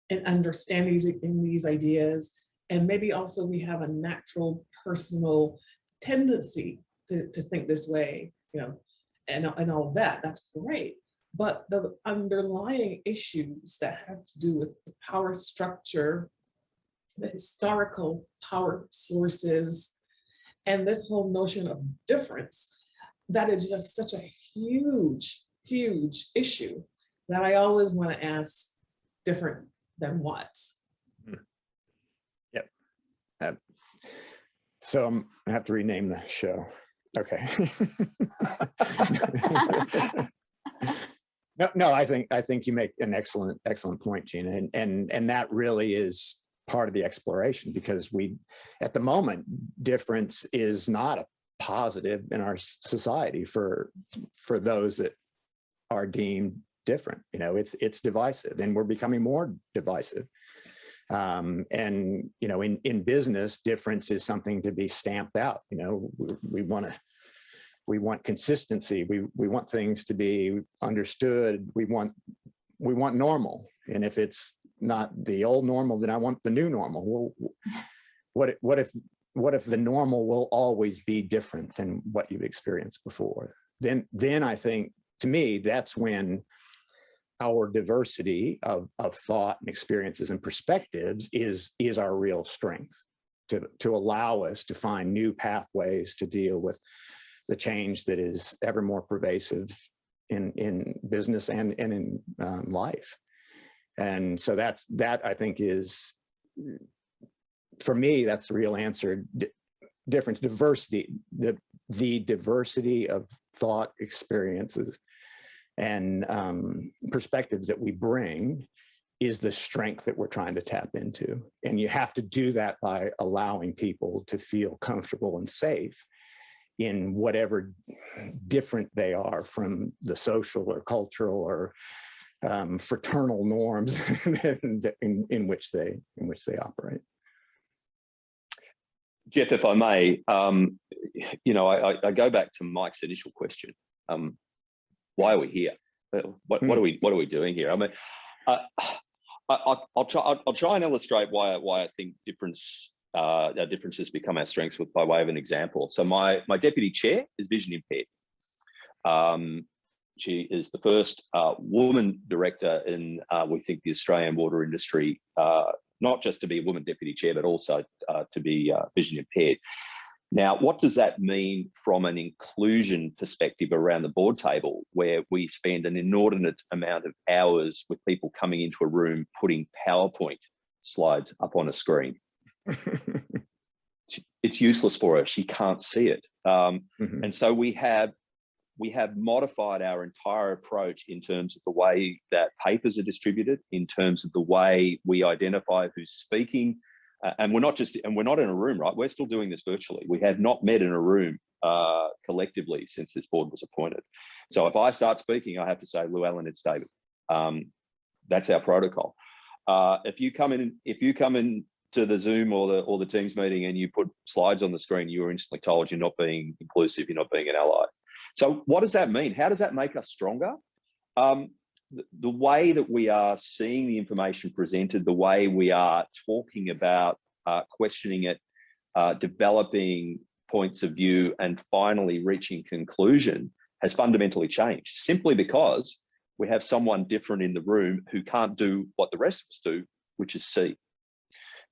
in understanding these ideas. And maybe also we have a natural personal tendency to think this way, you know, and all of that, that's great. But the underlying issues that have to do with the power structure, the historical power sources, and this whole notion of difference, that is just such a huge, huge issue that I always want to ask, different than what? Yep. So I'm gonna have to rename the show. Okay. No, I think you make an excellent point, Gina, and that really is part of the exploration, because at the moment, difference is not a positive in our society for those that are deemed different. You know, it's divisive, and we're becoming more divisive. And you know, in business, difference is something to be stamped out. You know, we want consistency. We want things to be understood. We want normal. And if it's not the old normal, then I want the new normal. Well, what if the normal will always be different than what you've experienced before? Then I think, to me, that's when our diversity of thought and experiences and perspectives is our real strength, to allow us to find new pathways to deal with the change that is ever more pervasive in business and in life. And so that I think is, for me, that's the real answer. Difference, diversity, the diversity of thought, experiences, and perspectives that we bring is the strength that we're trying to tap into. And you have to do that by allowing people to feel comfortable and safe in whatever different they are from the social or cultural or fraternal norms in which they operate. Jeff, if I may, you know, I go back to Mike's initial question. Why are we here? What are we doing here? I mean, I'll try and illustrate why I think our differences become our strengths by way of an example. So my deputy chair is vision impaired. She is the first woman director in, we think, the Australian water industry, not just to be a woman deputy chair, but also to be vision impaired. Now, what does that mean from an inclusion perspective around the board table, where we spend an inordinate amount of hours with people coming into a room, putting PowerPoint slides up on a screen? It's useless for her. She can't see it. And so we have modified our entire approach in terms of the way that papers are distributed, in terms of the way we identify who's speaking. And we're not in a room, right? We're still doing this virtually. We have not met in a room collectively since this board was appointed. So if I start speaking, I have to say, Llewellyn, it's David. That's our protocol. If you come in to the Zoom or the Teams meeting and you put slides on the screen, you are instantly told you're not being inclusive, you're not being an ally. So what does that mean? How does that make us stronger? The way that we are seeing the information presented, the way we are talking about questioning it, developing points of view, and finally reaching conclusion has fundamentally changed, simply because we have someone different in the room who can't do what the rest of us do, which is see.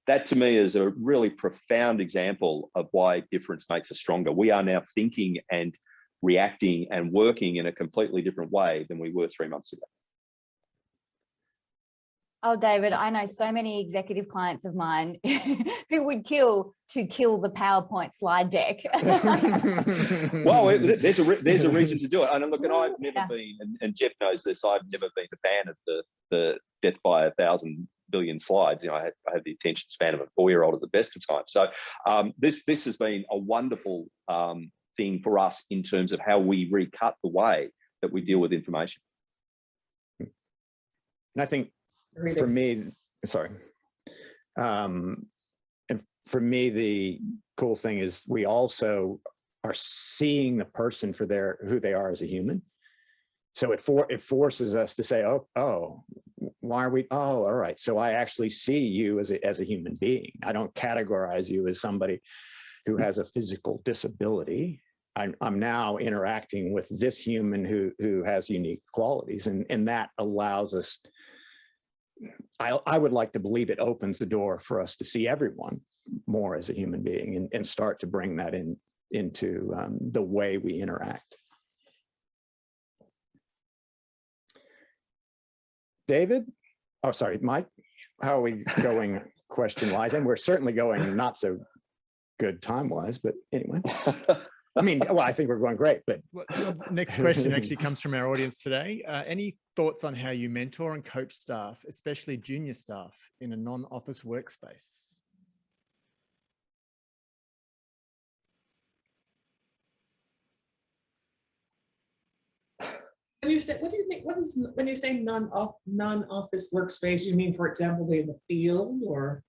That, to me, is a really profound example of why difference makes us stronger. We are now thinking and reacting and working in a completely different way than we were 3 months ago. Oh, David, I know so many executive clients of mine who would kill the PowerPoint slide deck. Well, there's a reason to do it. And look, and I've never been, and Jeff knows this, I've never been a fan of the death by 1,000 billion slides. You know, I have the attention span of a 4-year-old at the best of times. So this has been a wonderful thing for us in terms of how we recut the way that we deal with information. And I think for me, and for me, the cool thing is we also are seeing the person for who they are as a human. So it forces us to say, oh, why are we? Oh, all right. So I actually see you as a human being. I don't categorize you as somebody who has a physical disability. I'm now interacting with this human who has unique qualities, and that allows us. I would like to believe it opens the door for us to see everyone more as a human being and start to bring that into the way we interact. David, oh, sorry, Mike, how are we going question-wise? And we're certainly going not so good time-wise, but anyway. I mean, well, I think we're going great, but. Well, next question actually comes from our audience today. Any thoughts on how you mentor and coach staff, especially junior staff, in a non-office workspace? When you say, what do you mean? What is when you say non-office workspace? You mean, for example, they're in the field, or?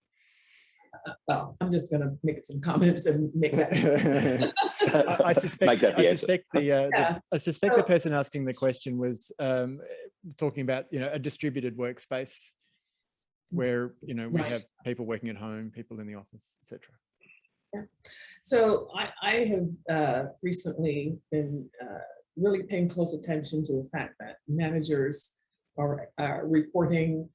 Well, I'm just going to make some comments and make that. I suspect the person asking the question was talking about, a distributed workspace where, we have people working at home, people in the office, etc. Yeah. So I have recently been really paying close attention to the fact that managers are reporting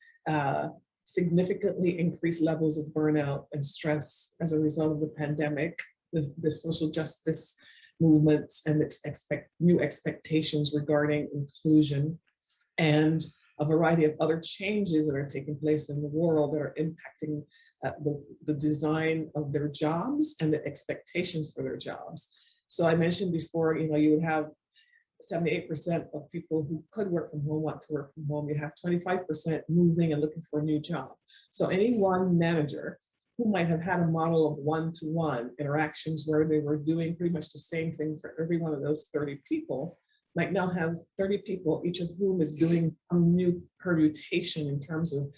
significantly increased levels of burnout and stress as a result of the pandemic, the social justice movements and new expectations regarding inclusion, and a variety of other changes that are taking place in the world that are impacting the design of their jobs and the expectations for their jobs. So I mentioned before, you would have 78% of people who could work from home want to work from home. You have 25% moving and looking for a new job. So any one manager who might have had a model of one-to-one interactions where they were doing pretty much the same thing for every one of those 30 people might now have 30 people, each of whom is doing a new permutation in terms of,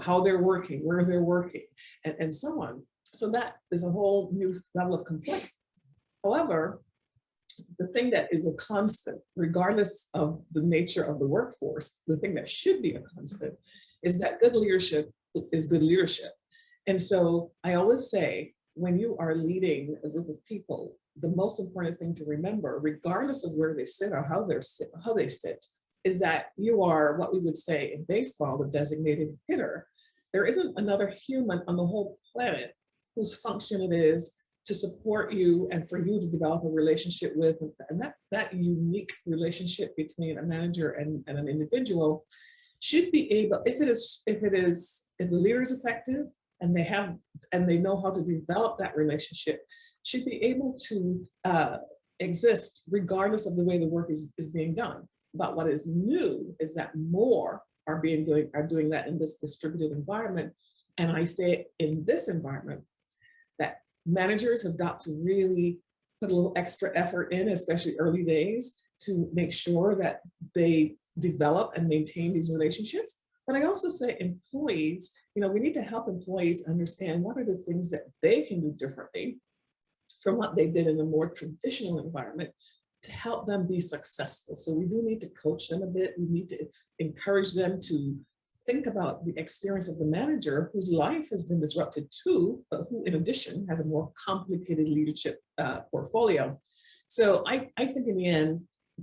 how they're working, where they're working, and so on. So that is a whole new level of complexity. However, the thing that is a constant, regardless of the nature of the workforce, the thing that should be a constant is that good leadership is good leadership. And so I always say, when you are leading a group of people, the most important thing to remember, regardless of where they sit or how they sit, is that you are what we would say in baseball, the designated hitter. There isn't another human on the whole planet whose function it is to support you and for you to develop a relationship with, and that unique relationship between a manager and an individual should be able, if the leader is effective and they know how to develop that relationship, should be able to exist regardless of the way the work is being done. But what is new is that more are doing that in this distributed environment. And I say in this environment that managers have got to really put a little extra effort in, especially early days, to make sure that they develop and maintain these relationships. But I also say employees, we need to help employees understand what are the things that they can do differently from what they did in a more traditional environment to help them be successful. So we do need to coach them a bit. We need to encourage them to think about the experience of the manager whose life has been disrupted too, but who in addition has a more complicated leadership portfolio. So I think in the end,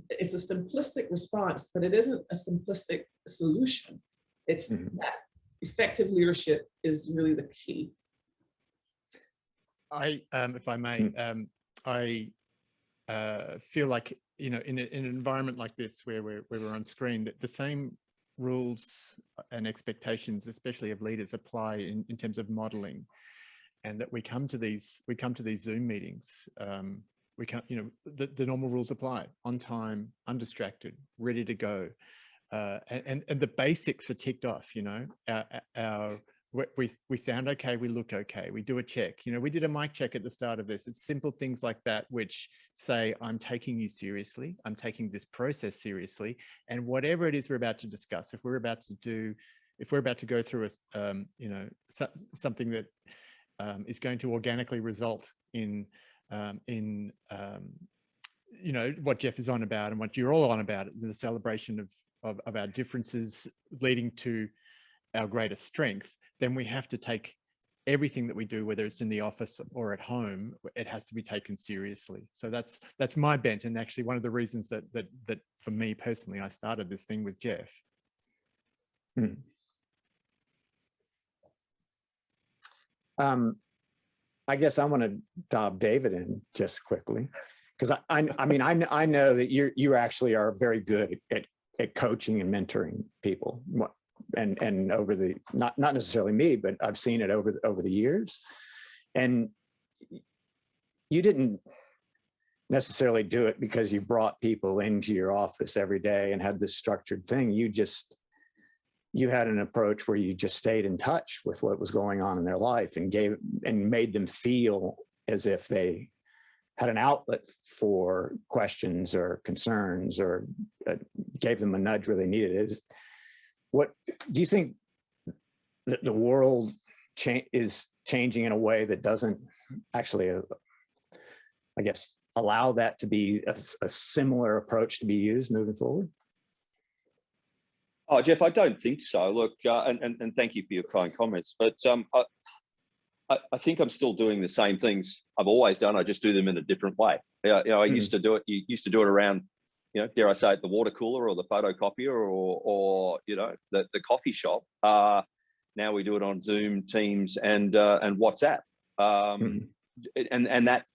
it's a simplistic response, but it isn't a simplistic solution. It's that effective leadership is really the key. If I may, I feel like you know, in an environment like this where we're on screen, that the same rules and expectations, especially of leaders, apply in terms of modeling, and that we come to these Zoom meetings. We can't, you know, the normal rules apply: on time, undistracted, ready to go, and the basics are ticked off. You know, we sound okay, we look okay, we do a check. You know, we did a mic check at the start of this. It's simple things like that which say, I'm taking you seriously, I'm taking this process seriously, and whatever it is we're about to discuss, if we're about to go through a you know, something that is going to organically result in you know, what Jeff is on about and what you're all on about, the celebration of our differences leading to our greatest strength, then we have to take everything that we do, whether it's in the office or at home, it has to be taken seriously. So that's my bent, and actually one of the reasons that for me personally, I started this thing with Jeff. I guess I want to dob David in just quickly, because I mean, I know that you actually are very good at coaching and mentoring people, and over the not necessarily me, but I've seen it over the years, and you didn't necessarily do it because you brought people into your office every day and had this structured thing. You had an approach where you just stayed in touch with what was going on in their life and made them feel as if they had an outlet for questions or concerns, or gave them a nudge where they needed it. What do you think that the world is changing in a way that doesn't actually, I guess, allow that to be a similar approach to be used moving forward? Oh, Jeff, I don't think so. Look, and thank you for your kind comments, but I think I'm still doing the same things I've always done. I just do them in a different way. You know, I used to do it. You used to do it around, you know, dare I say it, the water cooler or the photocopier or you know, the coffee shop. Now we do it on Zoom, Teams, and WhatsApp, and that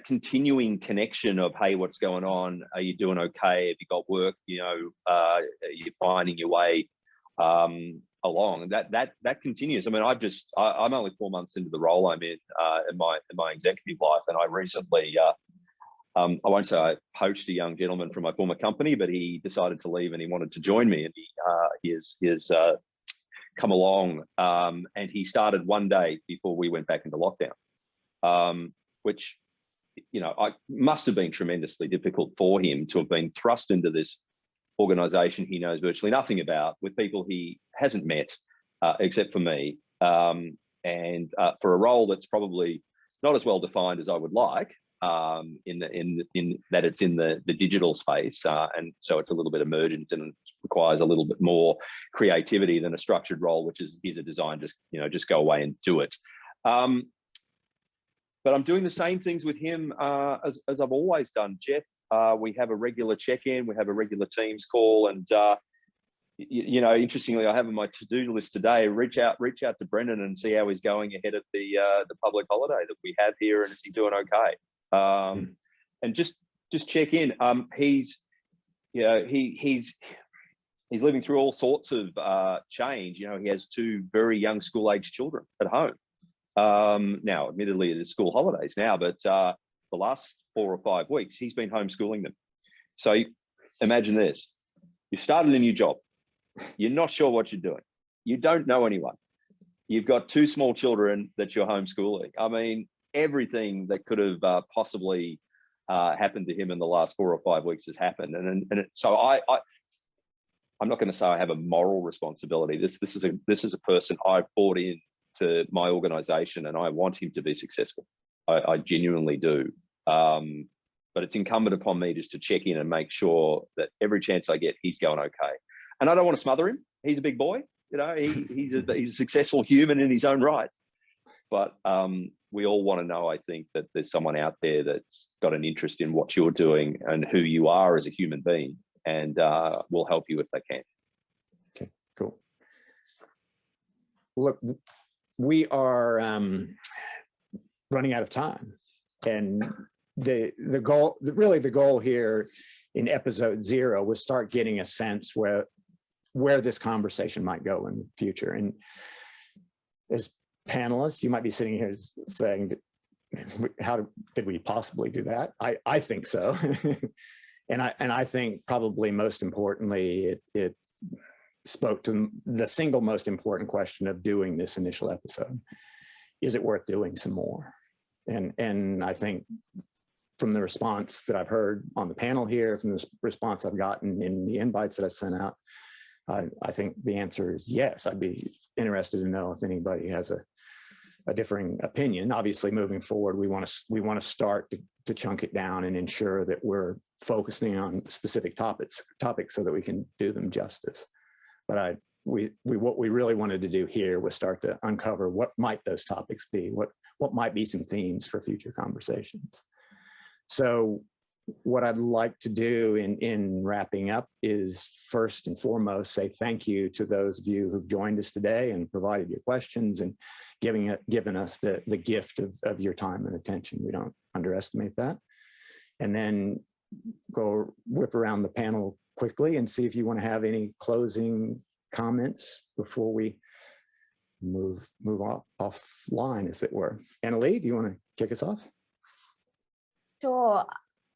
continuing connection of, hey, what's going on? Are you doing okay? Have you got work? You know, are you finding your way along? That continues. I mean, I'm only 4 months into the role I'm in my executive life, and I recently I won't say I poached a young gentleman from my former company, but he decided to leave and he wanted to join me, and he has come along, and he started one day before we went back into lockdown. Which, you know, must have been tremendously difficult for him to have been thrust into this organization he knows virtually nothing about, with people he hasn't met except for me, and for a role that's probably not as well defined as I would like, in that it's in the digital space, and so it's a little bit emergent and requires a little bit more creativity than a structured role, which is, here's a design, just go away and do it. But I'm doing the same things with him as I've always done, Jeff. We have a regular check-in, we have a regular Teams call, and you know, interestingly, I have on my to-do list today, reach out to Brendan and see how he's going ahead of the public holiday that we have here, and is he doing okay? And just check in. He's living through all sorts of change. You know, he has 2 very young school-age children at home. Now, admittedly, it is school holidays now, but the last 4 or 5 weeks, he's been homeschooling them. So imagine this: you started a new job, you're not sure what you're doing, you don't know anyone, you've got 2 small children that you're homeschooling. I mean, everything that could have possibly happened to him in the last 4 or 5 weeks has happened, so I'm not going to say I have a moral responsibility. This is a person I've brought in to my organization, and I want him to be successful. I genuinely do. But it's incumbent upon me just to check in and make sure that every chance I get, he's going okay. And I don't want to smother him. He's a big boy. You know, he's a successful human in his own right. But we all want to know, I think, that there's someone out there that's got an interest in what you're doing and who you are as a human being, and will help you if they can. Okay, cool. Look, we are running out of time, and the goal, really the goal here in episode 0 was start getting a sense where this conversation might go in the future. And as panelists, you might be sitting here saying, how did we possibly do that? I think so. and I think probably most importantly, it spoke to the single most important question of doing this initial episode. Is it worth doing some more? And I think from the response that I've heard on the panel here, from the response I've gotten in the invites that I've sent out, I think the answer is yes. I'd be interested to know if anybody has a differing opinion. Obviously, moving forward, we want to start to chunk it down and ensure that we're focusing on specific topics so that we can do them justice. But what we really wanted to do here was start to uncover what might those topics be, what might be some themes for future conversations. So what I'd like to do in wrapping up is first and foremost say thank you to those of you who've joined us today and provided your questions and given us the gift of your time and attention. We don't underestimate that. And then go whip around the panel quickly and see if you want to have any closing comments before we move offline, as it were. Annalee, do you want to kick us off? Sure.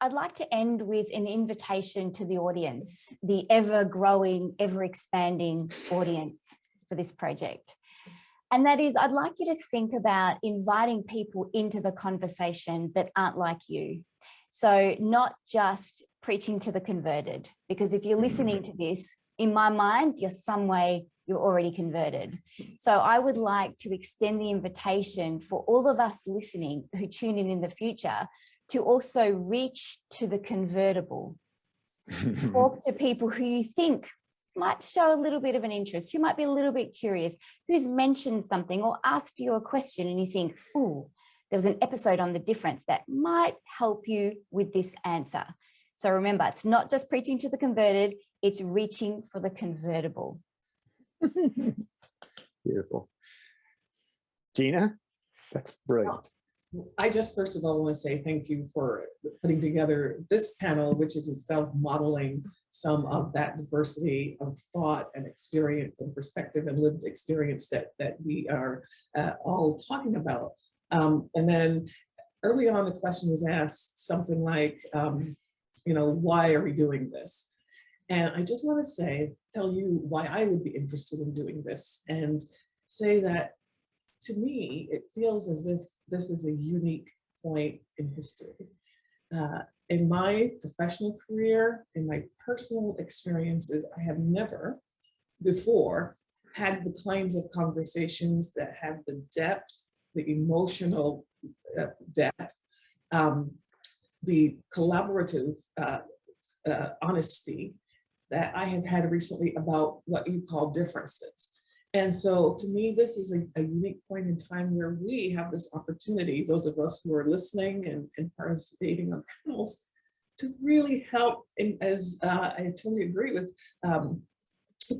I'd like to end with an invitation to the audience, the ever-growing, ever-expanding audience for this project. And that is, I'd like you to think about inviting people into the conversation that aren't like you. So not just preaching to the converted, because if you're listening to this, in my mind, you're already converted. So I would like to extend the invitation for all of us listening who tune in the future to also reach to the convertible. Talk to people who you think might show a little bit of an interest, who might be a little bit curious, who's mentioned something or asked you a question and you think, oh, there was an episode on the difference that might help you with this answer. So remember, it's not just preaching to the converted, it's reaching for the convertible. Beautiful. Gina, that's brilliant. I just first of all want to say thank you for putting together this panel, which is itself modeling some of that diversity of thought and experience and perspective and lived experience that we are all talking about. And then early on, the question was asked something like, why are we doing this? And I just want to tell you why I would be interested in doing this, and say that to me, it feels as if this is a unique point in history. In my professional career, in my personal experiences, I have never before had the kinds of conversations that have the depth, the emotional depth, the collaborative honesty that I have had recently about what you call differences. And so to me, this is a unique point in time where we have this opportunity, those of us who are listening and participating on panels, to really help, as I totally agree with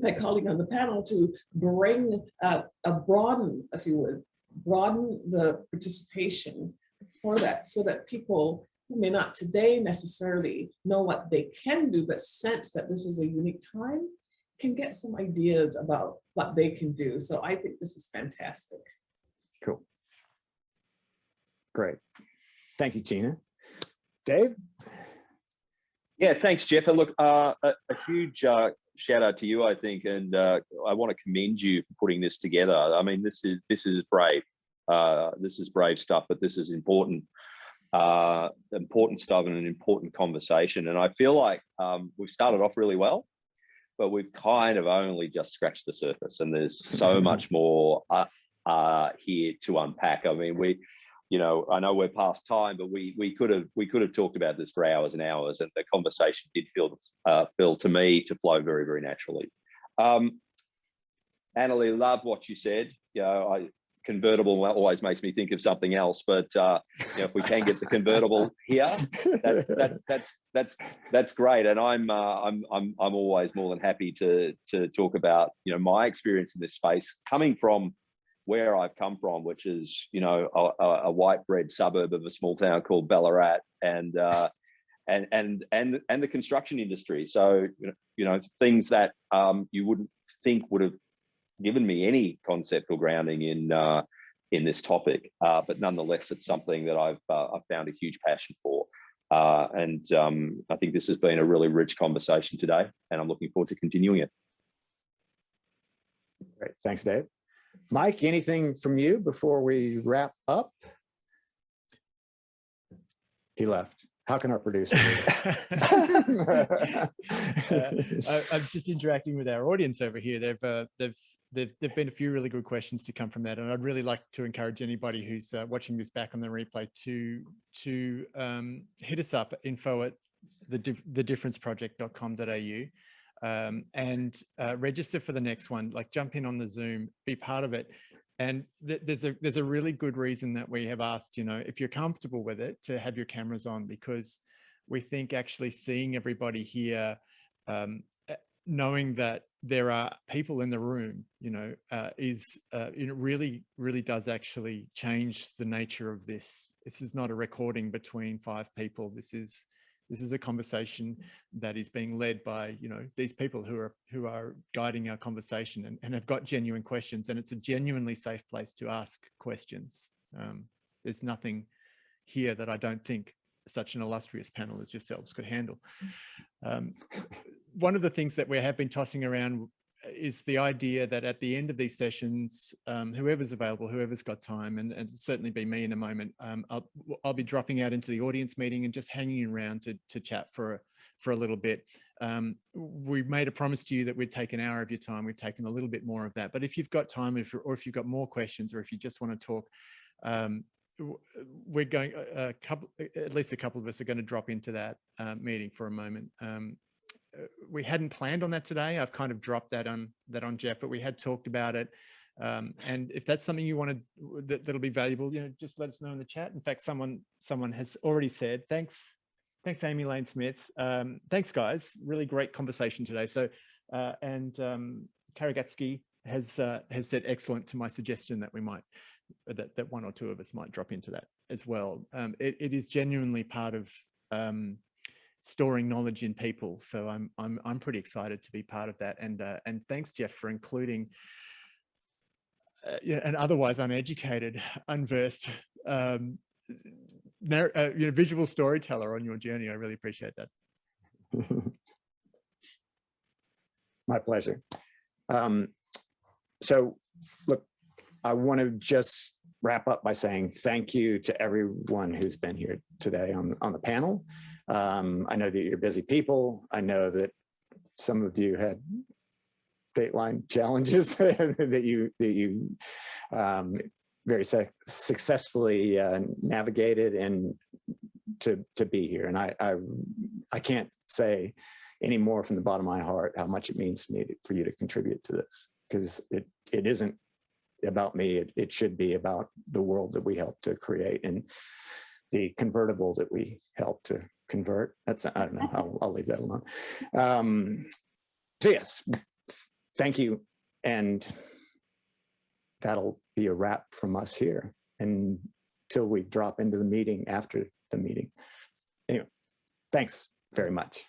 my colleague on the panel, to bring broaden, if you would, broaden the participation for that, so that people who may not today necessarily know what they can do, but sense that this is a unique time, can get some ideas about what they can do. So I think this is fantastic. Cool. Great. Thank you, Gina. Dave? Yeah, thanks, Jeff. And look, a huge shout out to you, I think, and I want to commend you for putting this together. I mean, this is brave. This is brave stuff, but this is important stuff and an important conversation. And I feel like we've started off really well, but we've kind of only just scratched the surface, and there's so much more here to unpack. I mean, I know we're past time, but we could have talked about this for hours and hours, and the conversation did feel to me to flow very, very naturally. Annalee, loved what you said. Convertible always makes me think of something else, but if we can get the convertible here, that's great. And I'm always more than happy to talk about my experience in this space, coming from where I've come from, which is, you know, a white bread suburb of a small town called Ballarat, and the construction industry. So, you know, things that you wouldn't think would have given me any concept or grounding in this topic, but nonetheless, it's something that I've found a huge passion for. And I think this has been a really rich conversation today, and I'm looking forward to continuing it. Great. Thanks, Dave. Mike, anything from you before we wrap up? He left. How can our producer do that? I'm just interacting with our audience over here. There've been a few really good questions to come from that, and I'd really like to encourage anybody who's watching this back on the replay to hit us up, info@thedifferenceproject.com.au, and register for the next one. Like, jump in on the Zoom, be part of it. And there's a really good reason that we have asked, you know, if you're comfortable with it, to have your cameras on, because we think actually seeing everybody here, knowing that there are people in the room, you know, really does actually change the nature of this. This is not a recording between 5 people. This is a conversation that is being led by, you know, these people who are guiding our conversation and have got genuine questions, and it's a genuinely safe place to ask questions. There's nothing here that I don't think such an illustrious panel as yourselves could handle. One of the things that we have been tossing around is the idea that at the end of these sessions, whoever's available, whoever's got time, and certainly be me in a moment, I'll be dropping out into the audience meeting and just hanging around to chat for a little bit. We made a promise to you that we'd take an hour of your time. We've taken a little bit more of that, but if you've got time, or if you've got more questions, or if you just want to talk, we're going, at least a couple of us are going to drop into that meeting for a moment. We hadn't planned on that today. I've kind of dropped that on Jeff, but we had talked about it. And if that's something you want to, that'll be valuable, you know, just let us know in the chat. In fact, someone has already said, thanks, Amy Lane Smith. Thanks, guys. Really great conversation today. So, and Karagatsky has said excellent to my suggestion that we might, that one or two of us might drop into that as well. It is genuinely part of storing knowledge in people. So I'm pretty excited to be part of that. And thanks, Jeff, for including an otherwise uneducated, unversed, visual storyteller on your journey. I really appreciate that. My pleasure. So look, I want to just wrap up by saying thank you to everyone who's been here today on the panel. I know that you're busy people. I know that some of you had dateline challenges that you very successfully navigated and to be here. And I can't say any more from the bottom of my heart how much it means to me for you to contribute to this, because it isn't about me. It should be about the world that we help to create and the convertible that we help to convert. That's, I don't know, I'll leave that alone. So yes, thank you. And that'll be a wrap from us here until we drop into the meeting after the meeting. Anyway, thanks very much.